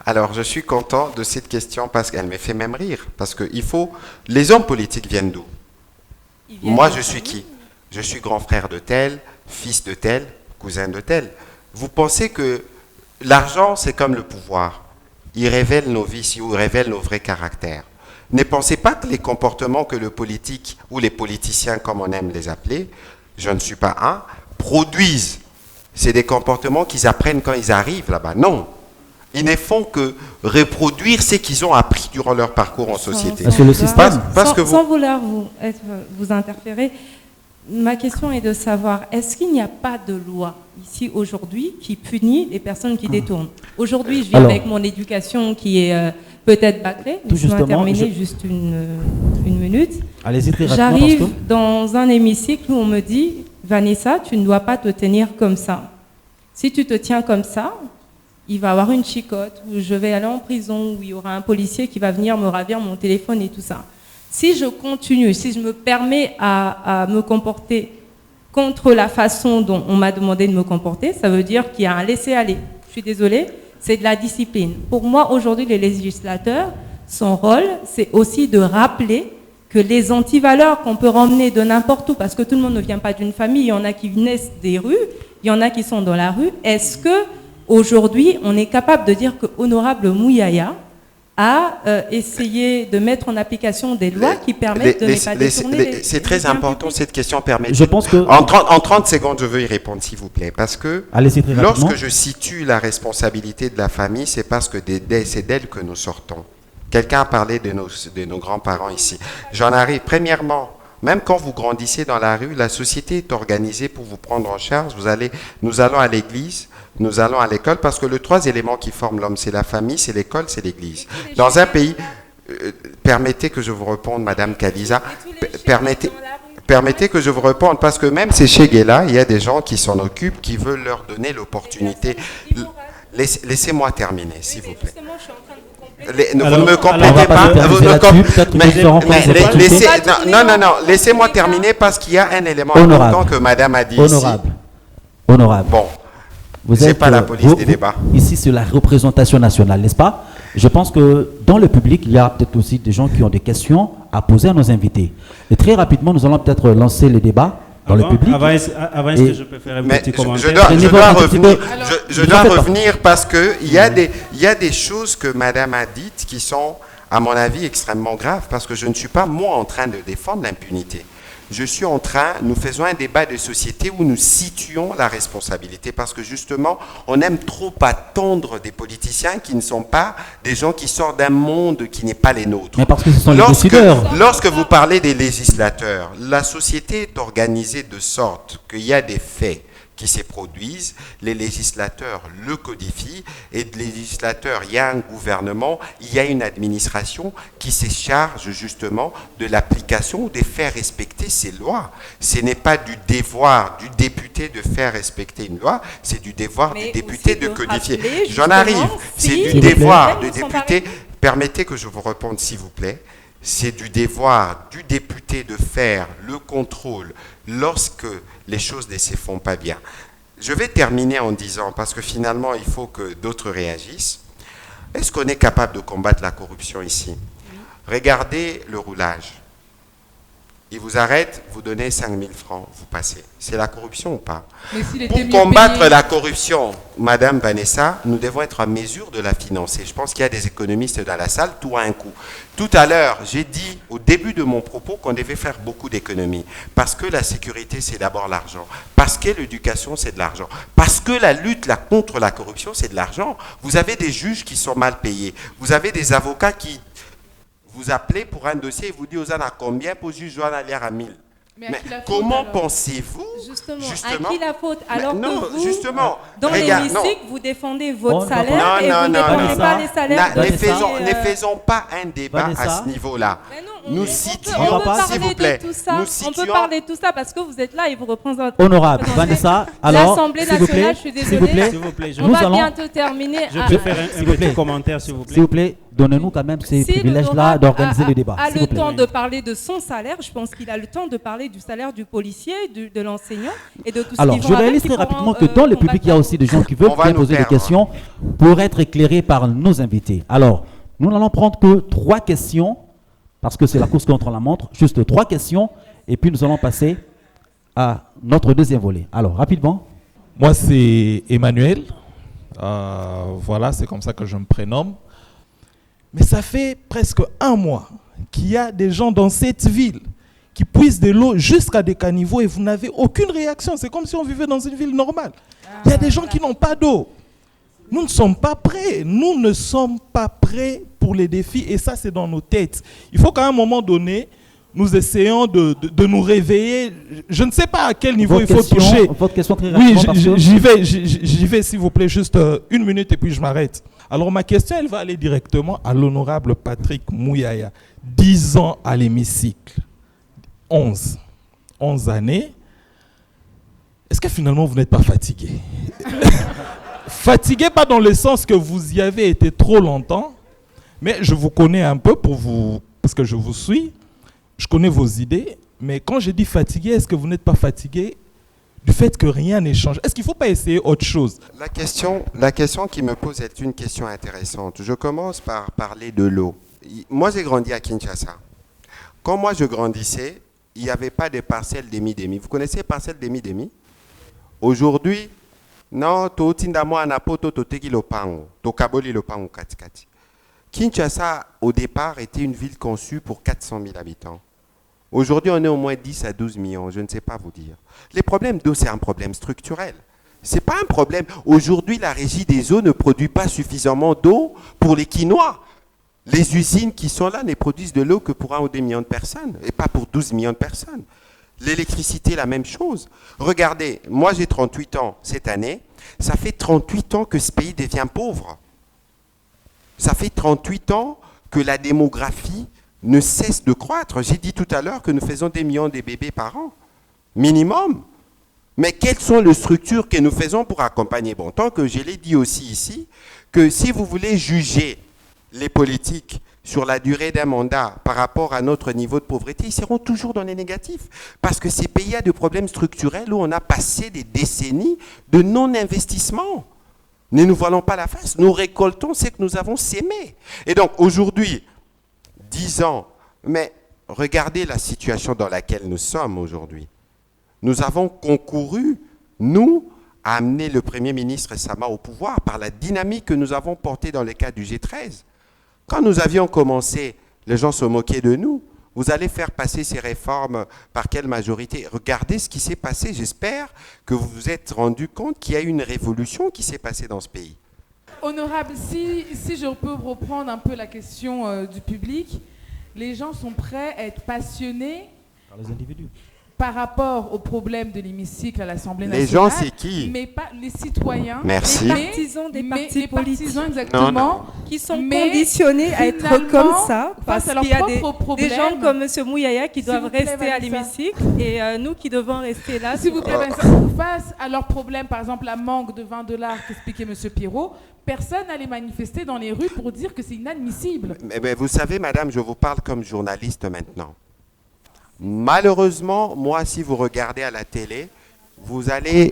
Alors je suis content de cette question parce qu'elle me fait même rire. Parce que les hommes politiques viennent d'où? Moi je suis qui? Je suis grand frère de tel, fils de tel, cousin de tel. Vous pensez que l'argent, c'est comme le pouvoir. Il révèle nos vices ou il révèle nos vrais caractères. Ne pensez pas que les comportements que le politique ou les politiciens, comme on aime les appeler, je ne suis pas un, produisent. C'est des comportements qu'ils apprennent quand ils arrivent là-bas. Non. Ils ne font que reproduire ce qu'ils ont appris durant leur parcours en société. Sans vouloir vous interférer, ma question est de savoir, est-ce qu'il n'y a pas de loi ici aujourd'hui qui punit les personnes qui détournent? Aujourd'hui, je viens avec mon éducation qui est peut-être bâclée. Laissez-moi terminer juste une minute. Allez-y très rapidement. J'arrive dans un hémicycle où on me dit, Vanessa, tu ne dois pas te tenir comme ça. Si tu te tiens comme ça, il va y avoir une chicote, où je vais aller en prison, où il y aura un policier qui va venir me ravir mon téléphone et tout ça. Si je continue, si je me permets à me comporter contre la façon dont on m'a demandé de me comporter, ça veut dire qu'il y a un laisser-aller. Je suis désolée, c'est de la discipline. Pour moi, aujourd'hui, les législateurs, son rôle, c'est aussi de rappeler que les antivaleurs qu'on peut ramener de n'importe où, parce que tout le monde ne vient pas d'une famille, il y en a qui naissent des rues, il y en a qui sont dans la rue. Est-ce que aujourd'hui, on est capable de dire que Honorable Mouyaya a essayé de mettre en application des lois qui permettent de ne pas détourner c'est très important cette question. Je pense que en 30 secondes, je veux y répondre, s'il vous plaît. Parce que lorsque je situe la responsabilité de la famille, c'est parce que c'est d'elle que nous sortons. Quelqu'un a parlé de nos grands-parents ici. J'en arrive. Premièrement, même quand vous grandissez dans la rue, la société est organisée pour vous prendre en charge. Nous allons à l'église, nous allons à l'école, parce que le 3 éléments qui forment l'homme, c'est la famille, c'est l'école, c'est l'église. Dans un pays, permettez que je vous réponde, Madame Kadiza, permettez que je vous réponde, parce que même ces Cheguela, il y a des gens qui s'en occupent, qui veulent leur donner l'opportunité. Laissez-moi terminer, s'il vous plaît. Vous ne me complétez pas. Non, laissez-moi terminer parce qu'il y a un élément important que Madame a dit Honorable. Bon, c'est pas la police des débats. Ici, c'est la représentation nationale, n'est-ce pas? Je pense que dans le public, il y a peut-être aussi des gens qui ont des questions à poser à nos invités. Et très rapidement, nous allons peut-être lancer le débat dans le public. Avant, est-ce que je peux faire un petit commentaire? Je dois revenir parce qu'il y a des choses que Madame a dites qui sont, à mon avis, extrêmement graves, parce que je ne suis pas, moi, en train de défendre l'impunité. Nous faisons un débat de société où nous situons la responsabilité, parce que justement, on aime trop attendre des politiciens qui ne sont pas des gens qui sortent d'un monde qui n'est pas les nôtres. Mais parce que ce sont les décideurs. Lorsque vous parlez des législateurs, la société est organisée de sorte qu'il y a des faits qui se produisent, les législateurs le codifient, et les législateurs, il y a un gouvernement, il y a une administration qui se charge justement de l'application ou de faire respecter ces lois. Ce n'est pas du devoir du député de faire respecter une loi, c'est du devoir du député de codifier. J'en arrive, c'est du devoir du député. Permettez que je vous réponde, s'il vous plaît. C'est du devoir du député de faire le contrôle lorsque les choses ne se font pas bien. Je vais terminer en disant, parce que finalement, il faut que d'autres réagissent. Est-ce qu'on est capable de combattre la corruption ici? Regardez le roulage. Il vous arrête, vous donnez 5 000 francs, vous passez. C'est la corruption ou pas? Pour combattre la corruption, Madame Vanessa, nous devons être en mesure de la financer. Je pense qu'il y a des économistes dans la salle, tout a un coût. Tout à l'heure, j'ai dit au début de mon propos qu'on devait faire beaucoup d'économies. Parce que la sécurité, c'est d'abord l'argent. Parce que l'éducation, c'est de l'argent. Parce que la lutte contre la corruption, c'est de l'argent. Vous avez des juges qui sont mal payés. Vous avez des avocats qui vous appelez pour un dossier et vous dites aux gens à combien pour juge Joanne Alière à 1000. Mais comment pensez-vous justement, à qui la faute? Alors non, que vous, justement, dans l'hémicycle, vous défendez votre salaire et vous ne défendez pas les salaires. Ne faisons pas un débat à ce niveau-là. Nous situons, s'il vous plaît. On peut parler de tout ça parce que vous êtes là et vous représentez. Honorable Vanessa, alors, l'Assemblée nationale, je suis désolée. On va bientôt terminer. Je peux faire un petit commentaire, s'il vous plaît. S'il vous plaît, donnez-nous quand même ces privilèges-là d'organiser le débat. Il a le temps de parler de son salaire, je pense qu'il a le temps de parler du salaire du policier, de l'enseignant et de tout ce qui va avec. Alors, je réalise très rapidement que dans le public, il y a aussi des gens qui veulent bien poser des questions pour être éclairés par nos invités. Alors, nous n'allons prendre que 3 questions, parce que c'est la course contre la montre, juste 3 questions, et puis nous allons passer à notre deuxième volet. Alors, rapidement. Moi, c'est Emmanuel. Voilà, c'est comme ça que je me prénomme. Mais ça fait presque 1 mois qu'il y a des gens dans cette ville qui puisent de l'eau jusqu'à des caniveaux et vous n'avez aucune réaction. C'est comme si on vivait dans une ville normale. Il y a des gens qui n'ont pas d'eau. Nous ne sommes pas prêts. Nous ne sommes pas prêts pour les défis et ça, c'est dans nos têtes. Il faut qu'à un moment donné, nous essayons de nous réveiller. Je ne sais pas à quel niveau il faut toucher. Votre question très rapidement. Oui, j'y vais, s'il vous plaît, juste 1 minute et puis je m'arrête. Alors, ma question, elle va aller directement à l'honorable Patrick Mouyaya. 10 ans à l'hémicycle. 11 années. est-ce que finalement vous n'êtes pas fatigué? Fatigué, pas dans le sens que vous y avez été trop longtemps, mais je vous connais un peu parce que je vous suis, je connais vos idées, mais quand je dis fatigué, est-ce que vous n'êtes pas fatigué du fait que rien n'est changé? Est-ce qu'il ne faut pas essayer autre chose? La question qui me pose est une question intéressante. Je commence par parler de l'eau. Moi, j'ai grandi à Kinshasa. Quand moi, je grandissais, il n'y avait pas de parcelles demi-demi. Vous connaissez les parcelles demi-demi? Aujourd'hui, non, Kinshasa, au départ, était une ville conçue pour 400 000 habitants. Aujourd'hui, on est au moins 10 à 12 millions, je ne sais pas vous dire. Les problèmes d'eau, c'est un problème structurel. Ce n'est pas un problème. Aujourd'hui, la régie des eaux ne produit pas suffisamment d'eau pour les Quinois. Les usines qui sont là ne produisent de l'eau que pour 1 ou 2 millions de personnes, et pas pour 12 millions de personnes. L'électricité, la même chose. Regardez, moi j'ai 38 ans cette année, ça fait 38 ans que ce pays devient pauvre. Ça fait 38 ans que la démographie ne cesse de croître. J'ai dit tout à l'heure que nous faisons des millions de bébés par an, minimum. Mais quelles sont les structures que nous faisons pour accompagner? Bon, tant que je l'ai dit aussi ici, que si vous voulez juger les politiques sur la durée d'un mandat par rapport à notre niveau de pauvreté, ils seront toujours dans les négatifs. Parce que ces pays ont des problèmes structurels où on a passé des décennies de non-investissement. Ne nous voilons pas la face, nous récoltons ce que nous avons sémé. Et donc aujourd'hui, 10 ans, mais regardez la situation dans laquelle nous sommes aujourd'hui. Nous avons concouru, nous, à amener le Premier ministre Sama au pouvoir par la dynamique que nous avons portée dans le cadre du G13. Quand nous avions commencé, les gens se moquaient de nous. Vous allez faire passer ces réformes par quelle majorité? Regardez ce qui s'est passé. J'espère que vous vous êtes rendu compte qu'il y a eu une révolution qui s'est passée dans ce pays. Honorable, si je peux reprendre un peu la question du public, les gens sont prêts à être passionnés Par les individus. Par rapport aux problèmes de l'hémicycle à l'Assemblée nationale. Les gens, c'est qui? Mais pas les citoyens. Merci. Les partisans des partis politiques. Partisans, exactement. Non. Qui sont conditionnés à être comme ça. Parce qu'il y a des gens comme M. Mouyaya qui doivent rester à l'hémicycle et nous qui devons rester là. S'il vous plaît, face à leurs problèmes, par exemple, la manque de $20 qu'expliquait M. Pierrot, personne n'allait manifester dans les rues pour dire que c'est inadmissible. Mais vous savez, madame, je vous parle comme journaliste maintenant. Malheureusement, moi, si vous regardez à la télé, vous allez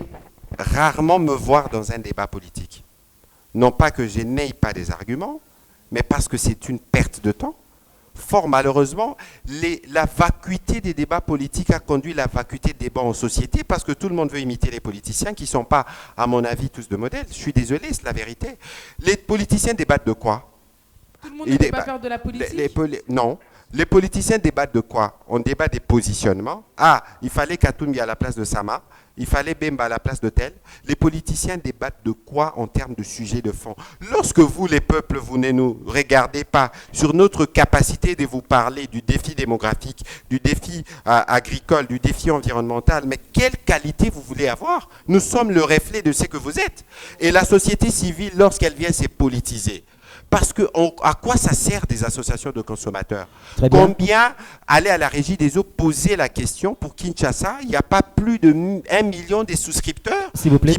rarement me voir dans un débat politique. Non pas que je n'aie pas des arguments, mais parce que c'est une perte de temps. Fort malheureusement, la vacuité des débats politiques a conduit la vacuité des débats en société parce que tout le monde veut imiter les politiciens qui ne sont pas, à mon avis, tous de modèles. Je suis désolé, c'est la vérité. Les politiciens débattent de quoi? Tout le monde ne peut pas faire de la politique? Non. Les politiciens débattent de quoi? On débat des positionnements. Ah, il fallait Katumbi à la place de Sama, il fallait Bemba à la place de tel. Les politiciens débattent de quoi en termes de sujets de fond? Lorsque vous, les peuples, vous ne nous regardez pas sur notre capacité de vous parler du défi démographique, du défi agricole, du défi environnemental, mais quelle qualité vous voulez avoir? Nous sommes le reflet de ce que vous êtes. Et la société civile, lorsqu'elle vient, c'est politisée. Parce que à quoi ça sert des associations de consommateurs? Combien aller à la régie des eaux poser la question pour Kinshasa? Il n'y a pas plus de 1 million de souscripteurs. S'il vous plaît,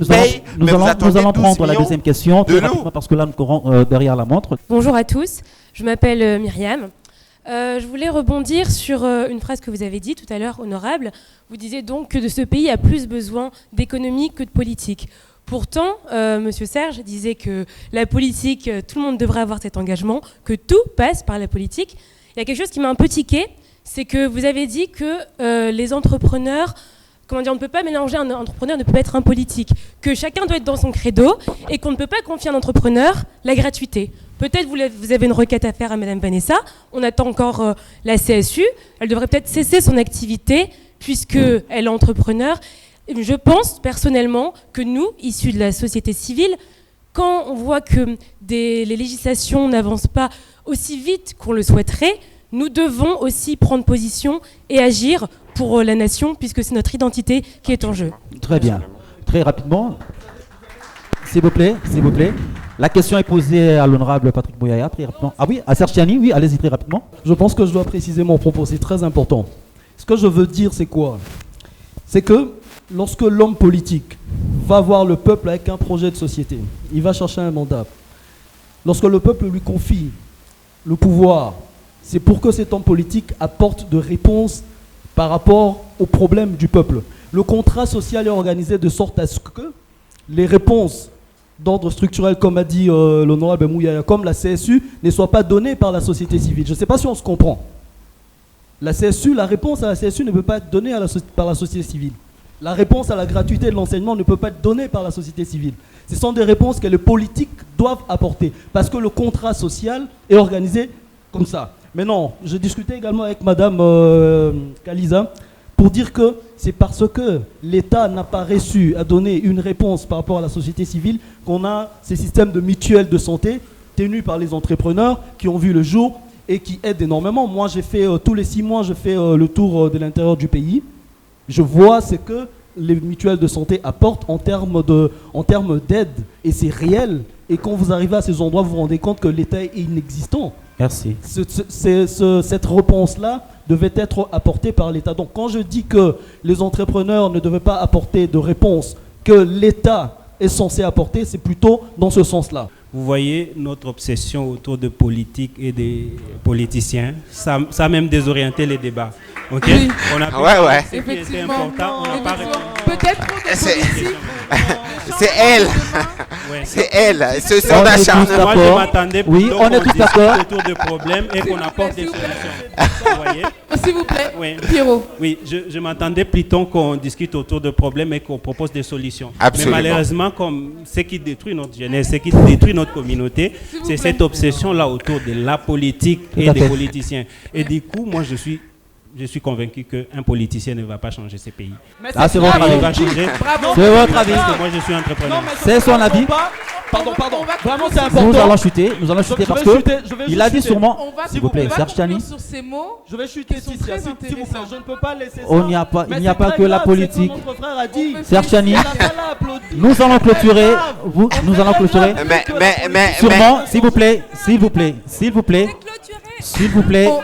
nous allons prendre la deuxième question très rapidement parce que là nous courons derrière la montre. Bonjour à tous, je m'appelle Myriam. Je voulais rebondir sur une phrase que vous avez dit tout à l'heure, honorable. Vous disiez donc que de ce pays a plus besoin d'économie que de politique. Pourtant, M. Serge disait que la politique, tout le monde devrait avoir cet engagement, que tout passe par la politique. Il y a quelque chose qui m'a un peu tiqué, c'est que vous avez dit que les entrepreneurs, on ne peut pas mélanger un entrepreneur, ne peut pas être un politique, que chacun doit être dans son credo et qu'on ne peut pas confier à un entrepreneur la gratuité. Peut-être vous avez une requête à faire à Mme Vanessa, on attend encore la CSU, elle devrait peut-être cesser son activité puisqu'elle est entrepreneur. Je pense personnellement que nous, issus de la société civile, quand on voit que les législations n'avancent pas aussi vite qu'on le souhaiterait, nous devons aussi prendre position et agir pour la nation, puisque c'est notre identité qui est en jeu. Très bien. Très rapidement, s'il vous plaît. La question est posée à l'honorable Patrick Mouyaya, très rapidement. Ah oui, à Serge Tiani, oui, allez-y très rapidement. Je pense que je dois préciser mon propos, c'est très important. Ce que je veux dire, c'est quoi? C'est que lorsque l'homme politique va voir le peuple avec un projet de société, il va chercher un mandat. Lorsque le peuple lui confie le pouvoir, c'est pour que cet homme politique apporte de réponses par rapport aux problèmes du peuple. Le contrat social est organisé de sorte à ce que les réponses d'ordre structurel, comme a dit l'honorable Mouyaya, comme la CSU, ne soient pas données par la société civile. Je ne sais pas si on se comprend. La CSU, la réponse à la CSU ne peut pas être donnée par la société civile. La réponse à la gratuité de l'enseignement ne peut pas être donnée par la société civile. Ce sont des réponses que les politiques doivent apporter, parce que le contrat social est organisé comme ça. Mais non, je discutais également avec Madame Kaliza pour dire que c'est parce que l'État n'a pas réussi à donner une réponse par rapport à la société civile qu'on a ces systèmes de mutuelles de santé tenus par les entrepreneurs qui ont vu le jour et qui aident énormément. Moi, j'ai fait tous les 6 mois, je fais le tour de l'intérieur du pays. Je vois ce que les mutuelles de santé apportent en termes d'aide, et c'est réel. Et quand vous arrivez à ces endroits, vous vous rendez compte que l'État est inexistant. Merci. Cette réponse-là devait être apportée par l'État. Donc quand je dis que les entrepreneurs ne devaient pas apporter de réponse que l'État est censé apporter, c'est plutôt dans ce sens-là. Vous voyez notre obsession autour de politique et des politiciens, ça a même désorienté les débats. Ok. Oui. On a Ouais. ce qui était important, on n'a pas répondu. Peut-être trop de politique. C'est elle. Ouais. C'est elle. C'est son On est acharnement. tous Moi, d'accord. je m'attendais Oui, plutôt on est qu'on tous discute d'accord. autour de problèmes et qu'on apporte des S'il vous plaît. solutions. Vous voyez? S'il vous plaît, Oui. Pierrot. Oui, je m'attendais plutôt qu'on discute autour de problèmes et qu'on propose des solutions. Absolument. Mais malheureusement, comme ce qui détruit notre jeunesse, ce qui détruit notre communauté, S'il vous c'est plaît. cette obsession-là autour de la politique et Tout à des fait. politiciens. Et du coup, moi, je suis convaincu qu'un politicien ne va pas changer ce pays. Ah, c'est votre Il va avis. changer. Bravo. C'est votre avis. Parce que moi, je suis entrepreneur. C'est son avis. Pardon. On va Vraiment, conclure c'est sur- important. Nous allons chuter parce que je vais il a dit chuter. sûrement. On va, S'il vous plaît, on va Serge conclure Chani. sur ces mots. Je vais chuter, Ils sont Titia, très s'il vous plaît. intéressants. Je ne peux pas laisser ça. Il n'y a pas Mais que c'est la grave, politique. c'est comme notre frère a dit. Serge Chani, Elle n'a pas là applaudi. nous allons clôturer. Nous allons clôturer. Mais Sûrement, s'il vous plaît, s'il vous plaît, s'il vous plaît, s'il vous plaît, On aura-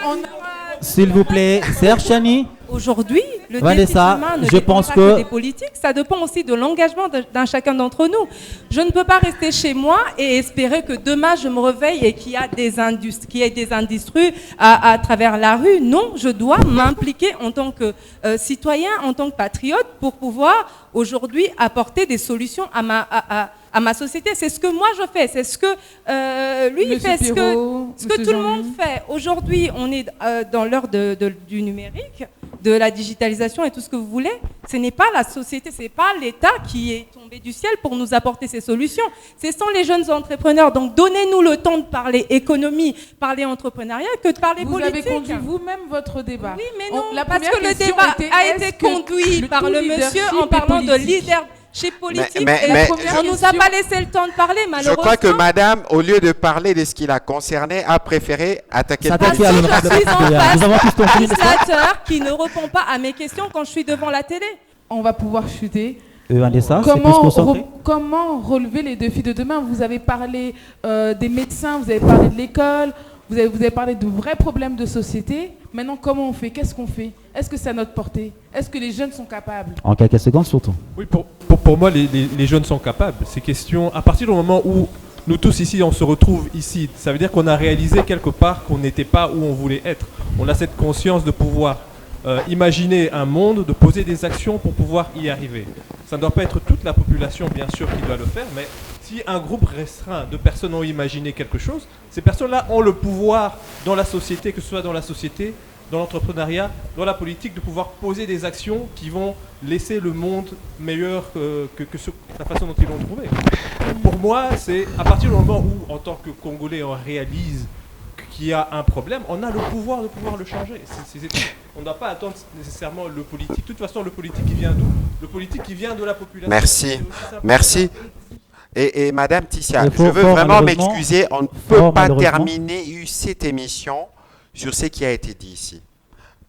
s'il vous plaît, Serge Chani. Aujourd'hui, le Vanessa, défi humain ne je dépend pense pas que- des politiques, ça dépend aussi de l'engagement d'un chacun d'entre nous. Je ne peux pas rester chez moi et espérer que demain je me réveille et qu'il y a des industries à travers la rue. Non, je dois m'impliquer en tant que citoyen, en tant que patriote pour pouvoir aujourd'hui apporter des solutions à ma société. C'est ce que moi je fais, c'est ce que lui il Monsieur fait, Pierrot, ce que Monsieur tout le Jean-Louis. monde fait. Aujourd'hui, on est dans l'heure du numérique, de la digitalisation et tout ce que vous voulez. Ce n'est pas la société, ce n'est pas l'État qui est tombé du ciel pour nous apporter ces solutions. Ce sont les jeunes entrepreneurs. Donc donnez-nous le temps de parler économie, parler entrepreneuriat, que de parler Vous politique. avez conduit vous-même votre débat. Oui, mais non, La parce que première le question débat était, a est-ce été que conduit par tout le leadership monsieur en est parlant de politique? leadership politique. Mais- et mais- on ne nous a pas laissé le temps de parler, je malheureusement. crois que madame, au lieu de parler de ce qui la concernait, a préféré attaquer le S'attaquer politique. à Parce que l'honorable je suis en Pierre. face Nous avons tous d'un compris, n'est-ce pas? législateur qui ne répond pas à mes questions quand je suis devant la télé. On va pouvoir chuter. Vanessa, c'est plus concentré. Comment relever les défis de demain? Vous avez parlé des médecins, vous avez parlé de l'école, vous avez parlé de vrais problèmes de société. Maintenant, comment on fait? Qu'est-ce qu'on fait? Est-ce que c'est à notre portée? Est-ce que les jeunes sont capables? En quelques secondes surtout. Oui, pour moi, les jeunes sont capables. Ces questions, à partir du moment où nous tous ici, on se retrouve ici, ça veut dire qu'on a réalisé quelque part qu'on n'était pas où on voulait être. On a cette conscience de pouvoir imaginer un monde, de poser des actions pour pouvoir y arriver. Ça ne doit pas être toute la population, bien sûr, qui doit le faire, mais si un groupe restreint de personnes ont imaginé quelque chose, ces personnes-là ont le pouvoir dans la société, que ce soit dans la société, dans l'entrepreneuriat, dans la politique, de pouvoir poser des actions qui vont laisser le monde meilleur que la façon dont ils l'ont trouvé. Pour moi, c'est à partir du moment où, en tant que Congolais, on réalise qu'il y a un problème, on a le pouvoir de pouvoir le changer. C'est tout. On ne doit pas attendre nécessairement le politique. De toute façon, le politique, il vient d'où? Le politique, il vient de la population. Merci. C'est aussi simple. Merci. Et Madame Tissia, Il faut je veux fort vraiment malheureusement- m'excuser, on ne fort peut pas malheureusement- terminer cette émission sur ce qui a été dit ici.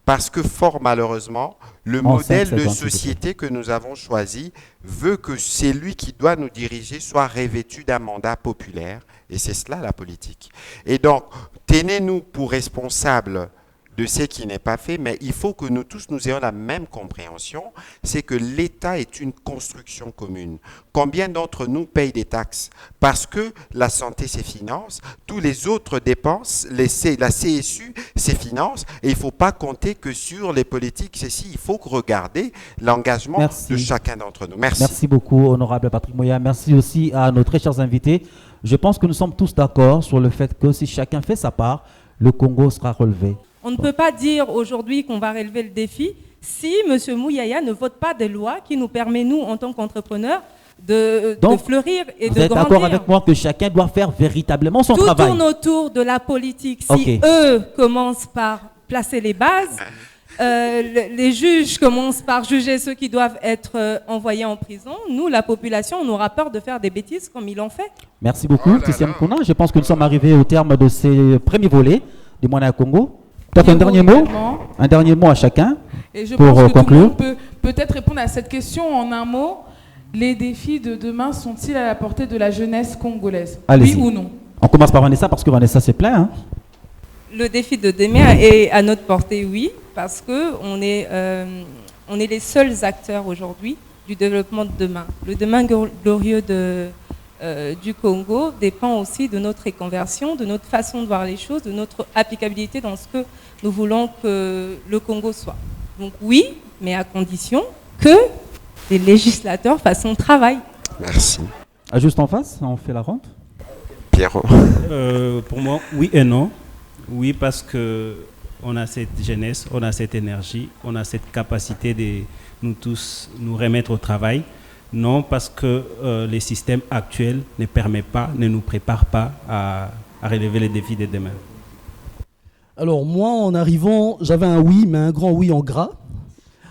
Parce que fort malheureusement, le En modèle 5 de secondes, s'il te plaît. société que nous avons choisi veut que celui qui doit nous diriger soit revêtu d'un mandat populaire. Et c'est cela la politique. Et donc, tenez-nous pour responsables de ce qui n'est pas fait, mais il faut que nous tous nous ayons la même compréhension, c'est que l'État est une construction commune. Combien d'entre nous payent des taxes? Parce que la santé, c'est finance, tous les autres dépenses, la CSU, c'est finance, et il ne faut pas compter que sur les politiques, ceci, il faut regarder l'engagement de chacun d'entre nous. Merci. Merci beaucoup, honorable Patrick Moya. Merci aussi à nos très chers invités. Je pense que nous sommes tous d'accord sur le fait que si chacun fait sa part, le Congo sera relevé. On ne peut pas dire aujourd'hui qu'on va relever le défi si M. Mouyaya ne vote pas des lois qui nous permettent, nous, en tant qu'entrepreneurs, de fleurir et de grandir. Vous êtes d'accord avec moi que chacun doit faire véritablement son travail? Tout tourne autour de la politique. Si eux commencent par placer les bases, les juges commencent par juger ceux qui doivent être envoyés en prison, nous, la population, on aura peur de faire des bêtises comme ils l'ont fait. Merci beaucoup, Titiane Kouna. Je pense que nous sommes arrivés au terme de ces premiers volets du Moyen Congo. Peut-être un dernier mot à chacun et je pour pense que conclure. Tout le monde peut peut-être répondre à cette question en un mot. Les défis de demain sont-ils à la portée de la jeunesse congolaise? Oui ou non? On commence par Vanessa parce que Vanessa c'est plein. Hein. Le défi de demain est à notre portée, oui, parce qu'on est les seuls acteurs aujourd'hui du développement de demain. Le demain glorieux du Congo dépend aussi de notre reconversion, de notre façon de voir les choses, de notre applicabilité dans ce que nous voulons que le Congo soit. Donc oui, mais à condition que les législateurs fassent son travail. Merci. Juste en face, on fait la ronde. Pierrot. Pour moi, oui et non. Oui, parce qu'on a cette jeunesse, on a cette énergie, on a cette capacité de nous tous nous remettre au travail. Non, parce que les systèmes actuels ne nous préparent pas à relever les défis de demain. Alors moi, en arrivant, j'avais un oui, mais un grand oui en gras.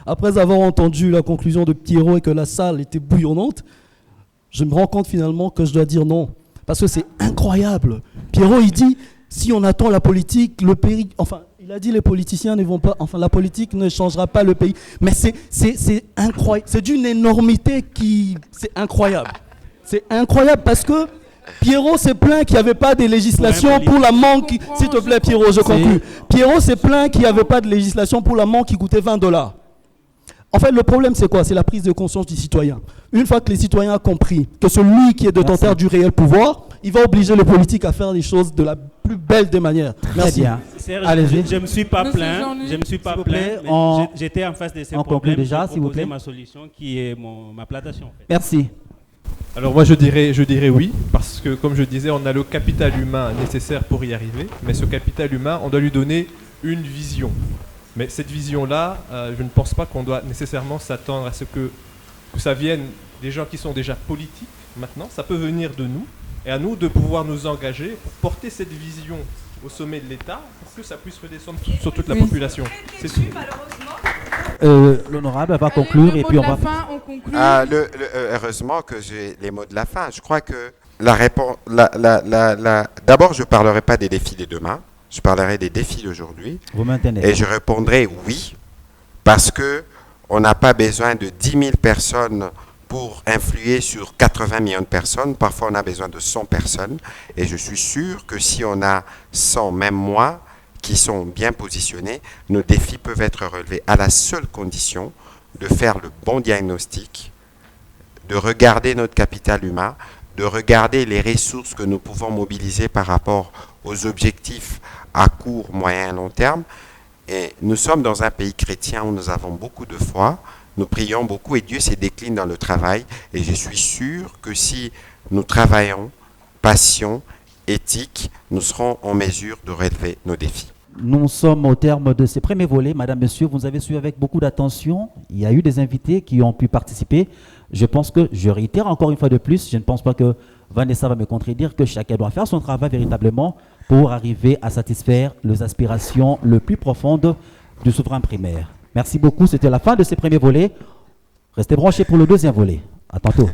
Après avoir entendu la conclusion de Pierrot et que la salle était bouillonnante, je me rends compte finalement que je dois dire non. Parce que c'est incroyable. Pierrot, il dit, si on attend la politique, le pays... Enfin, il a dit les politiciens ne vont pas... Enfin, la politique ne changera pas le pays. Mais c'est incroyable. C'est d'une énormité qui... C'est incroyable. C'est incroyable parce que Pierrot s'est plaint qu'il n'y avait pas de législation pour l'amende qui... S'il te plaît, Pierrot, je conclue. Pierrot s'est plaint qu'il n'y avait pas de législation pour l'amende qui coûtait $20. En fait, le problème, c'est quoi? C'est la prise de conscience du citoyen. Une fois que les citoyens ont compris que celui qui est détenteur du réel pouvoir, il va obliger le politique à faire les choses de la plus belle des manières. Merci. Bien. Je ne me suis pas plaint. Je me suis pas plaint. J'étais en face de ces problèmes. Déjà, s'il vous plaît. Ma solution qui est ma plantation. En fait. Merci. Alors moi je dirais oui, parce que comme je disais, on a le capital humain nécessaire pour y arriver, mais ce capital humain, on doit lui donner une vision. Mais cette vision-là, je ne pense pas qu'on doit nécessairement s'attendre à ce que ça vienne des gens qui sont déjà politiques maintenant. Ça peut venir de nous, et à nous de pouvoir nous engager pour porter cette vision au sommet de l'État pour que ça puisse redescendre sur toute la population. C'est tout. L'honorable va conclure et puis on va... On conclut. Heureusement que j'ai les mots de la fin. Je crois que la réponse... D'abord, je ne parlerai pas des défis de demain. Je parlerai des défis d'aujourd'hui. Vous maintenez. Et je répondrai oui, parce qu'on n'a pas besoin de 10 000 personnes pour influer sur 80 millions de personnes. Parfois, on a besoin de 100 personnes. Et je suis sûr que si on a 100, même moi, qui sont bien positionnés, nos défis peuvent être relevés à la seule condition de faire le bon diagnostic, de regarder notre capital humain, de regarder les ressources que nous pouvons mobiliser par rapport aux objectifs à court, moyen et long terme. Et nous sommes dans un pays chrétien où nous avons beaucoup de foi, nous prions beaucoup et Dieu se décline dans le travail. Et je suis sûr que si nous travaillons, passion, éthique, nous serons en mesure de relever nos défis. Nous sommes au terme de ces premiers volets. Madame, Monsieur, vous nous avez suivi avec beaucoup d'attention. Il y a eu des invités qui ont pu participer. Je pense que, je réitère encore une fois de plus, je ne pense pas que Vanessa va me contredire, que chacun doit faire son travail véritablement pour arriver à satisfaire les aspirations les plus profondes du souverain primaire. Merci beaucoup. C'était la fin de ces premiers volets. Restez branchés pour le deuxième volet. À tantôt.